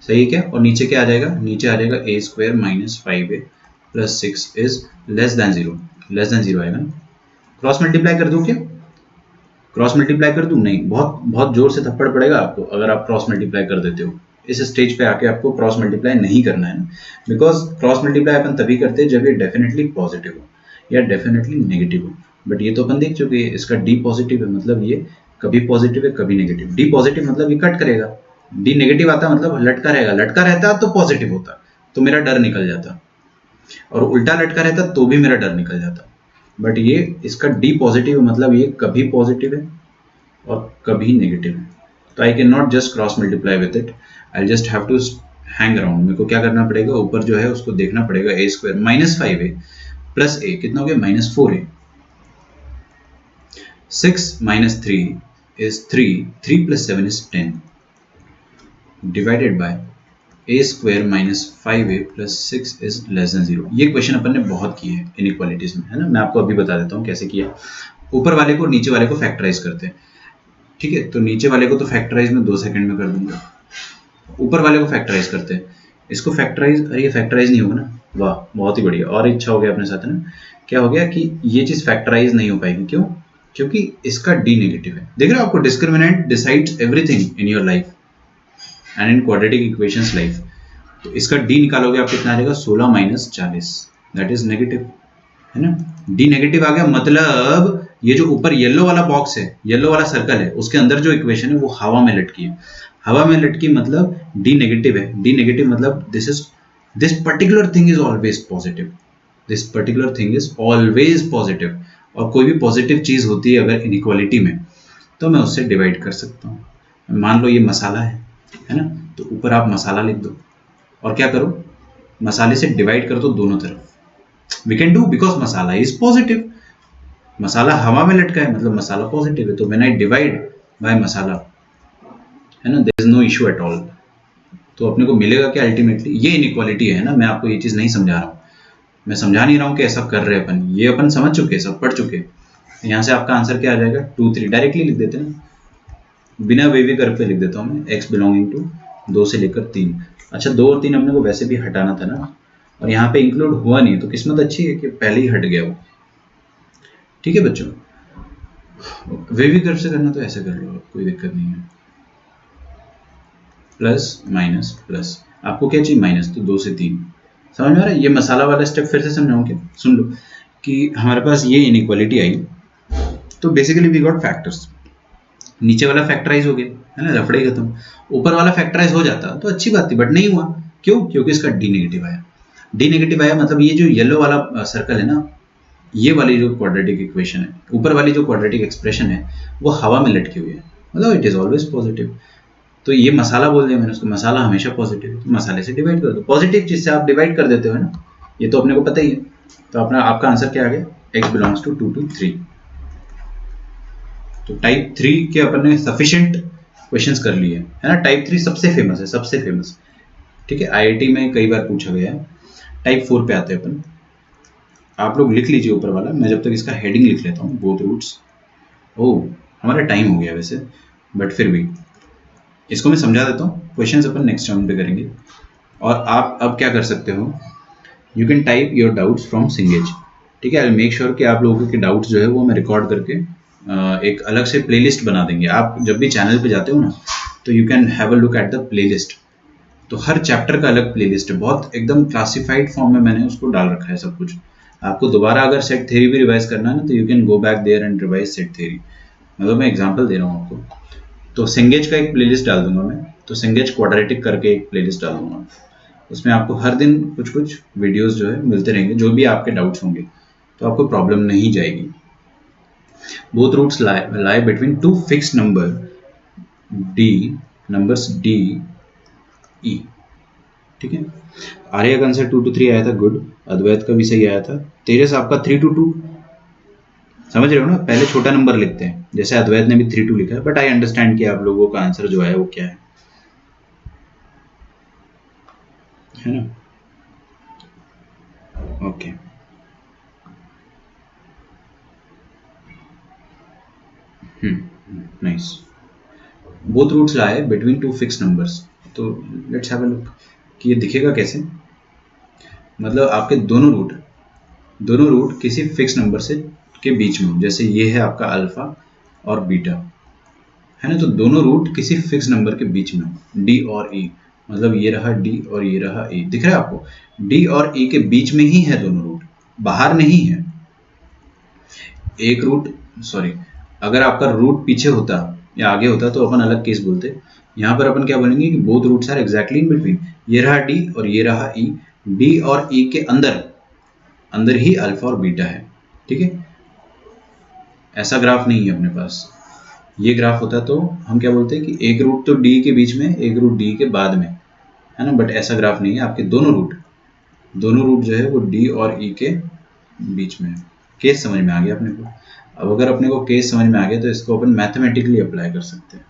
सही है क्या। और नीचे क्या आ जाएगा, नीचे आ जाएगा A square minus 5a plus 6 is less than 0, less than 0 आएगा ना। क्रॉस मल्टीप्लाई कर दूं क्या, क्रॉस मल्टीप्लाई कर दूं, नहीं, बहुत बहुत जोर से थप्पड़ पड़ेगा आपको अगर आप क्रॉस मल्टीप्लाई कर देते हो। इस स्टेज पे आके आपको क्रॉस मल्टीप्लाई नहीं करना है ना, बिकॉज क्रॉस मल्टीप्लाई अपन तभी करते हैं जब ये डेफिनेटली पॉजिटिव हो या डेफिनेटली नेगेटिव हो। बट ये तो अपन देख चुके हैं, इसका डी पॉजिटिव है, मतलब ये कभी पॉजिटिव है कभी नेगेटिव। डी पॉजिटिव मतलब ये कट करेगा, डी नेगेटिव आता मतलब लटका रहेगा, लटका रहता तो पॉजिटिव होता तो मेरा डर निकल जाता, और उल्टा लटका रहता तो भी मेरा डर निकल जाता। बट ये इसका डी पॉजिटिव मतलब ये कभी पॉजिटिव है और कभी नेगेटिव है। तो I can not just cross multiply with it, I just have to hang around. मेरे को क्या करना पड़ेगा, ऊपर जो है उसको देखना पड़ेगा, ए स्क्वायर माइनस 5a प्लस ए कितना हो गया, minus 4a, 6 minus 3 is 3 plus 7 is 10 divided by A square minus 5a plus 6 is less than 0। ये क्वेश्चन अपन ने बहुत किए हैं इनइक्वालिटीज में, है ना। मैं आपको अभी बता देता हूँ कैसे किया। ऊपर वाले को नीचे वाले को फैक्टराइज करते हैं, ठीक है। तो नीचे वाले को तो फैक्टराइज में 2 सेकंड में कर दूंगा, ऊपर वाले को फैक्टराइज करते हैं। इसको फैक्टराइज, अरे ये फैक्टराइज नहीं होगा ना, वाह बहुत ही बढ़िया, और अच्छा हो गया अपने साथ, है ना। क्या हो गया कि ये चीज फैक्टराइज नहीं हो पाएगी, क्यों, क्योंकि इसका डी नेगेटिव है। देख रहे हो आपको, discriminant decides everything in your life and in quadratic equations life. तो इसका डी निकालोगे आप कितना आ जाएगा, 16 माइनस 40, दैट इज नेगेटिव, है ना। डी नेगेटिव आ गया, मतलब ये जो ऊपर येलो वाला बॉक्स है, येलो वाला सर्कल है, उसके अंदर जो इक्वेशन है वो हवा में लटकी है। हवा में लटकी मतलब डी नेगेटिव है। डी नेगेटिव मतलब this particular thing is always positive, this particular thing is always positive. और कोई भी पॉजिटिव चीज होती है अगर इनइक्वालिटी में, तो मैं उससे डिवाइड कर सकता हूँ। मान लो ये मसाला है ना, तो ऊपर आप मसाला लिख दो और क्या करो, मसाले से डिवाइड कर दो दोनों तरफ। We can do because masala is positive, मसाला हवा में लटका है मतलब मसाला पॉजिटिव है। तो when I divide by masala, है ना, there is no issue at all. तो अपने को मिलेगा क्या अल्टीमेटली, ये इनइक्वालिटी है ना। मैं आपको ये चीज नहीं समझा रहा हूँ, मैं समझा नहीं रहा हूँ कि ऐसा कर रहे हैं अपन, ये अपन समझ चुके हैं, सब पढ़ चुके हैं। यहाँ से आपका आंसर क्या आ जाएगा, 2 3 डायरेक्टली लिख देते हैं, बिना वेवी कर्व पे लिख देता हूँ मैं, x बिलोंगिंग टू 2 से लेकर 3। अच्छा 2 और 3 अपने को वैसे भी हटाना था ना, और यहाँ पे इंक्लूड हुआ नहीं, तो किस्मत अच्छी है कि पहले ही हट गया वो। ठीक है बच्चों, वेवी कर्व से करना तो ऐसे कर लो, कोई दिक्कत नहीं है। प्लस माइनस प्लस, आपको क्या चाहिए, माइनस, तो 2 से 3। समझ में आ रहा है। ये मसाला वाला स्टेप फिर से समझाऊं क्या, सुन लो कि हमारे पास ये इनइक्वालिटी आई, तो बेसिकली वी गॉट फैक्टर्स। नीचे वाला फैक्टराइज हो गया, है ना, लफड़े ही खत्म। ऊपर वाला फैक्टराइज हो जाता तो अच्छी बात थी, बट नहीं हुआ, क्यों, क्योंकि इसका डी नेगेटिव आया। डी नेगेटिव आया मतलब ये जो येलो वाला सर्कल है ना, ये वाली जो क्वाड्रेटिक इक्वेशन है, ऊपर वाली जो क्वाड्रेटिक एक्सप्रेशन है, वो हवा में लटकी हुई है, मतलब इट इज ऑलवेज पॉजिटिव। तो ये मसाला बोल दिया मैंने उसको, मसाला हमेशा पॉजिटिव है, तो मसाले से डिवाइड कर दो। पॉजिटिव चीज से आप डिवाइड कर देते हो ना, ये तो अपने को पता ही है। तो अपना आपका आंसर क्या आ गया, x बिलोंग्स टू 2 to 3। तो टाइप 3 के अपन ने सफिशिएंट क्वेश्चंस कर लिए है ना। टाइप 3 सबसे फेमस है, सबसे फेमस, ठीक है, आईआईटी में कई बार पूछा गया है। टाइप 4 पे आते हैं अपन, आप लोग लिख लीजिए ऊपर वाला, मैं जब तक इसका हेडिंग लिख लेता हूँ, बोथ रूट्स। ओह हमारा टाइम हो गया वैसे, बट फिर भी इसको मैं समझा देता हूँ। क्वेश्चंस अपन नेक्स्ट टर्म पे करेंगे। और आप अब क्या कर सकते हो, you can type your doubts from सिंगेज, ठीक है। आई मेक श्योर कि आप लोगों के डाउट्स जो है वो मैं रिकॉर्ड करके एक अलग से प्लेलिस्ट बना देंगे। आप जब भी चैनल पे जाते हो ना, तो you can have a look at the playlist. तो हर चैप्टर का अलग प्लेलिस्ट है, बहुत एकदम क्लासिफाइड फॉर्म में मैंने उसको डाल रखा है सब कुछ। आपको दोबारा अगर सेट थ्योरी भी रिवाइज करना है ना, तो you can go back there and revise set theory. मतलब मैं एग्जांपल दे रहा हूँ आपको। तो सिंगेज का एक प्लेलिस्ट डाल दूंगा मैं, तो सिंगेज क्वाड्रेटिक करके एक प्लेलिस्ट डाल दूंगा, उसमें आपको हर दिन कुछ कुछ वीडियोस जो है मिलते रहेंगे, जो भी आपके डाउट्स होंगे, तो आपको प्रॉब्लम नहीं जाएगी। Both roots lie between two fixed numbers d e, ठीक है। आर्या का आंसर 2 to 3 आया था, गुड। अद्वैत का भी सही आया था। तेजस आपका 3 to 2, समझ रहे हो ना, पहले छोटा नंबर लिखते हैं, जैसे अद्वैत ने भी 3 2 लिखा है, बट आई अंडरस्टैंड कि आप लोगों का आंसर जो है वो क्या है ना। Okay, nice. बोथ रूट्स लाए बिटवीन टू फिक्स नंबर्स। तो लेट्स हैव अ लुक कि ये दिखेगा कैसे। मतलब आपके दोनों रूट किसी फिक्स नंबर से के बीच में, जैसे ये है आपका अल्फा और बीटा, है ना। तो दोनों रूट किसी फिक्स नंबर के बीच में, डी और ई, मतलब ये रहा डी और ये रहा ई, दिख रहा है आपको। डी और ई के बीच में ही है दोनों रूट, बाहर नहीं है। एक रूट, सॉरी, अगर आपका रूट पीछे होता या आगे होता तो अपन अलग केस बोलते। यहाँ पर अपन क्या बोलेंगे कि both roots are exactly in between, ये रहा डी और ये रहा ई, डी और ई के अंदर अंदर ही अल्फा और बीटा है। ठीक है, ऐसा ग्राफ नहीं है अपने पास। ये ग्राफ होता तो हम क्या बोलते हैं कि एक रूट तो डी के बीच में, एक रूट डी के बाद में, है ना। बट ऐसा ग्राफ नहीं है, आपके दोनों रूट जो है वो डी और ई के बीच में है। केस समझ में आ गया अपने को। अब अगर अपने को केस समझ में आ गया तो इसको अपन मैथमेटिकली अप्लाई कर सकते हैं।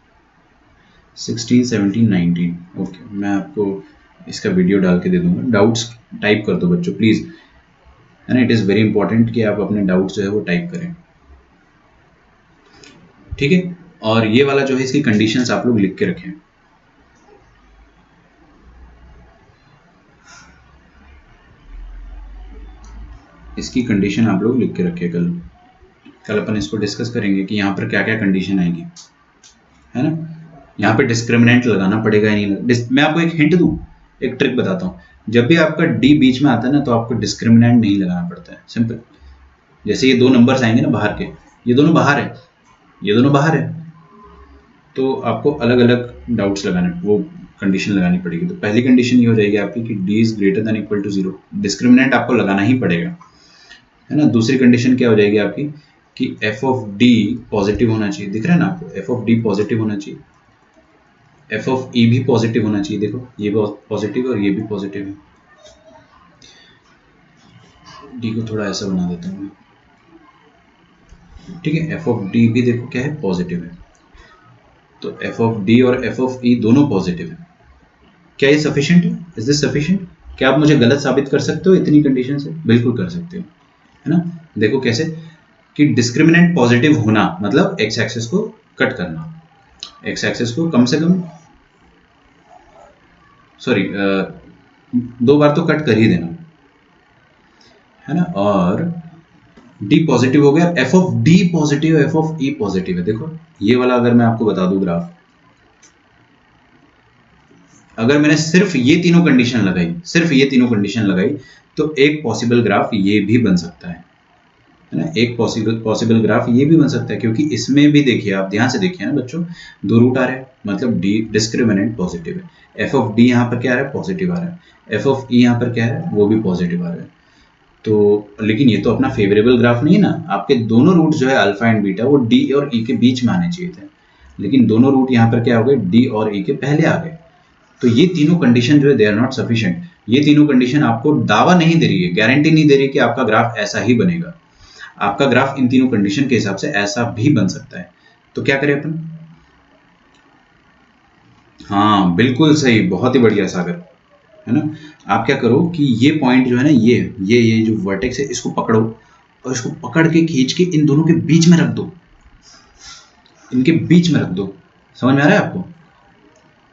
16 17 19, ओके, मैं आपको इसका वीडियो डाल के दे दूंगा। डाउट्स टाइप कर दो बच्चों प्लीज़, है ना। इट इज़ वेरी इंपॉर्टेंट कि आप अपने डाउट्स जो है वो टाइप करें। ठीक है, और ये वाला जो है इसकी कंडीशंस आप लोग लिख के रखें। इसकी कंडीशन आप लोग लिख के रखें। कल कल अपन इसको डिस्कस करेंगे कि यहाँ पर क्या क्या कंडीशन आएगी, है ना। यहाँ पे डिस्क्रिमिनेंट लगाना पड़ेगा या नहीं। मैं आपको एक हिंट दूँ, एक ट्रिक बताता हूँ। जब भी आपका डी बीच में आता है ना तो आपको डिस्क्रिमिनेंट नहीं लगाना पड़ता है, सिंपल। जैसे ये दो नंबर्स आएंगे ना बाहर के, ये दोनों बाहर है, ये दोनों बाहर है, तो आपको अलग अलग डाउट्स लगाने, वो कंडीशन लगानी पड़ेगी। तो पहली कंडीशन ये हो जाएगी आपकी कि D is greater than equal to 0, discriminant आपको लगाना ही पड़ेगा, है ना। दूसरी कंडीशन क्या हो जाएगी आपकी कि एफ ऑफ डी पॉजिटिव होना चाहिए, दिख रहा है ना आपको, एफ ऑफ डी पॉजिटिव होना चाहिए, एफ ऑफ ई भी पॉजिटिव होना चाहिए। देखो ये पॉजिटिव और ये भी पॉजिटिव है। डी को थोड़ा ऐसा बना देता हूँ मैं, ठीक है। एफ ऑफ डी भी देखो क्या है, पॉजिटिव है। तो एफ ऑफ डी और एफ ऑफ ई दोनों पॉजिटिव है। क्या ये सफिशिएंट है? Is this sufficient? क्या आप मुझे गलत साबित कर सकते हो इतनी कंडीशन से? बिल्कुल कर सकते हो, है ना। देखो कैसे कि डिस्क्रिमिनेंट पॉजिटिव होना मतलब एक्स एक्सिस को कट करना, एक्स एक्सिस को कम से कम, सॉरी, 2 बार तो कट कर ही देना, है ना। और डी पॉजिटिव हो गया, F of D positive, F of E positive है। देखो ये वाला अगर मैं आपको बता दूं ग्राफ, अगर मैंने सिर्फ ये तीनों कंडीशन लगाई, सिर्फ ये तीनों कंडीशन लगाई, तो एक पॉसिबल ग्राफ ये भी बन सकता है ना। एक पॉसिबल ग्राफ ये भी बन सकता है, क्योंकि इसमें भी देखिए, आप ध्यान से देखिए ना बच्चों, दो रूट आ रहे हैं, मतलब डी डिस्क्रिमिनेंट पॉजिटिव है। एफ ऑफ डी यहाँ पर क्या आ रहा है, पॉजिटिव आ रहा है। एफ ऑफ ई यहाँ पर क्या है, वो भी पॉजिटिव आ रहा है। तो लेकिन ये तो अपना फेवरेबल ग्राफ नहीं है ना। आपके दोनों रूट जो है अल्फा एंड बीटा, वो डी और ई के बीच में आने चाहिए थे, लेकिन दोनों रूट यहाँ पर क्या हो गए, डी और ई के पहले आ गए। तो ये तीनों कंडीशन जो है दे आर नॉट सफिशिएंट। ये तीनों कंडीशन आपको दावा नहीं दे रही है, गारंटी नहीं दे रही कि आपका ग्राफ ऐसा ही बनेगा। आपका ग्राफ इन तीनों कंडीशन के हिसाब से ऐसा भी बन सकता है। तो क्या करें अपन? हाँ बिल्कुल सही, बहुत ही बढ़िया सागर, है ना। आप क्या करो कि ये पॉइंट जो है ना, ये जो वर्टेक्स है, इसको पकड़ो और इसको पकड़ के खींच के इन दोनों के बीच में रख दो, इनके बीच में रख दो। समझ में आ रहा है आपको?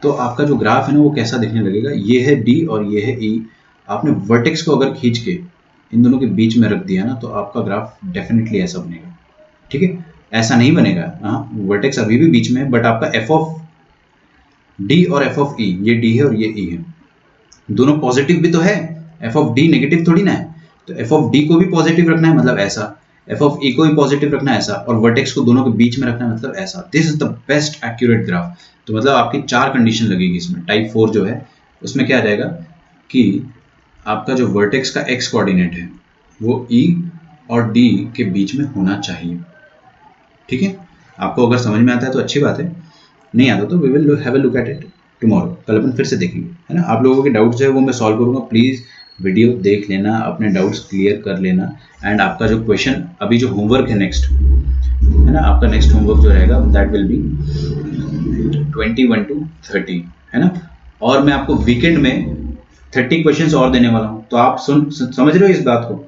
तो आपका जो ग्राफ है ना वो कैसा दिखने लगेगा, ये है डी और ये है ई। आपने वर्टेक्स को अगर खींच के इन दोनों के बीच में रख दिया ना, तो आपका ग्राफ डेफिनेटली ऐसा बनेगा। ठीक है, ऐसा नहीं बनेगा, हाँ वर्टेक्स अभी भी बीच में है, बट आपका एफ ऑफ डी और एफ ऑफ ई, ये डी है और ये ई है, दोनों पॉजिटिव भी तो है। एफ ऑफ डी नेगेटिव थोड़ी ना है। तो एफ ऑफ डी को भी पॉजिटिव रखना है, मतलब ऐसा। एफ ऑफ ई को भी पॉजिटिव रखना है, ऐसा। और वर्टेक्स को दोनों के बीच में रखना है, मतलब ऐसा। This is the best accurate graph. तो मतलब आपकी 4 कंडीशन लगेगी इसमें। टाइप 4 जो है उसमें क्या आ जाएगा कि आपका जो वर्टेक्स का एक्स कोऑर्डिनेट है वो ई और डी के बीच में होना चाहिए। ठीक है, आपको अगर समझ में आता है तो अच्छी बात है, नहीं आता तो we will have a look at it tomorrow, कल अपन फिर से देखेंगे, है ना। आप लोगों के डाउट्स जो है वो मैं सॉल्व करूंगा। प्लीज़ वीडियो देख लेना, अपने डाउट्स क्लियर कर लेना, एंड आपका जो क्वेश्चन अभी जो होमवर्क है नेक्स्ट, है ना, आपका नेक्स्ट होमवर्क जो रहेगा दैट विल बी 21 to 30, है ना। और मैं आपको वीकेंड में 30 क्वेश्चंस और देने वाला हूँ, तो आप समझ रहे हो इस बात को।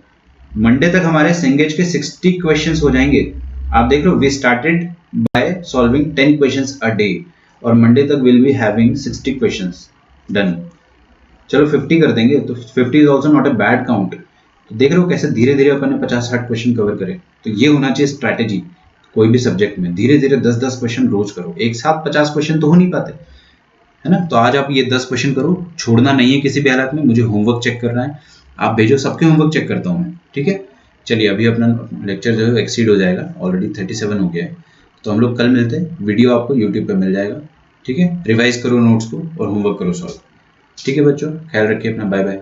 मंडे तक हमारे सेंगेज के 60 क्वेश्चंस हो जाएंगे। आप देख रहे हो, we started by solving 10 questions a day, और मंडे तक will be having 60 questions done. चलो 50 कर देंगे, तो 50 is also not a bad count. तो देख रहे हो कैसे धीरे धीरे अपन ने 50-60 क्वेश्चन कवर करे। तो ये होना चाहिए स्ट्रैटेजी कोई भी सब्जेक्ट में, धीरे धीरे 10-10 क्वेश्चन रोज करो, एक साथ 50 क्वेश्चन तो हो नहीं पाते, है ना। तो आज आप ये 10 क्वेश्चन करो, छोड़ना नहीं है किसी भी हालत में। मुझे होमवर्क चेक करना है, आप भेजो, सबके होमवर्क चेक करता हूँ मैं, ठीक है। चलिए अभी अपना लेक्चर जो है एक्सीड हो जाएगा, ऑलरेडी 37 हो गया है, तो हम लोग कल मिलते हैं। वीडियो आपको यूट्यूब पे मिल जाएगा, ठीक है। रिवाइज करो नोट्स को और होमवर्क करो सॉल्व, ठीक है बच्चों। ख्याल रखिए अपना, बाय बाय।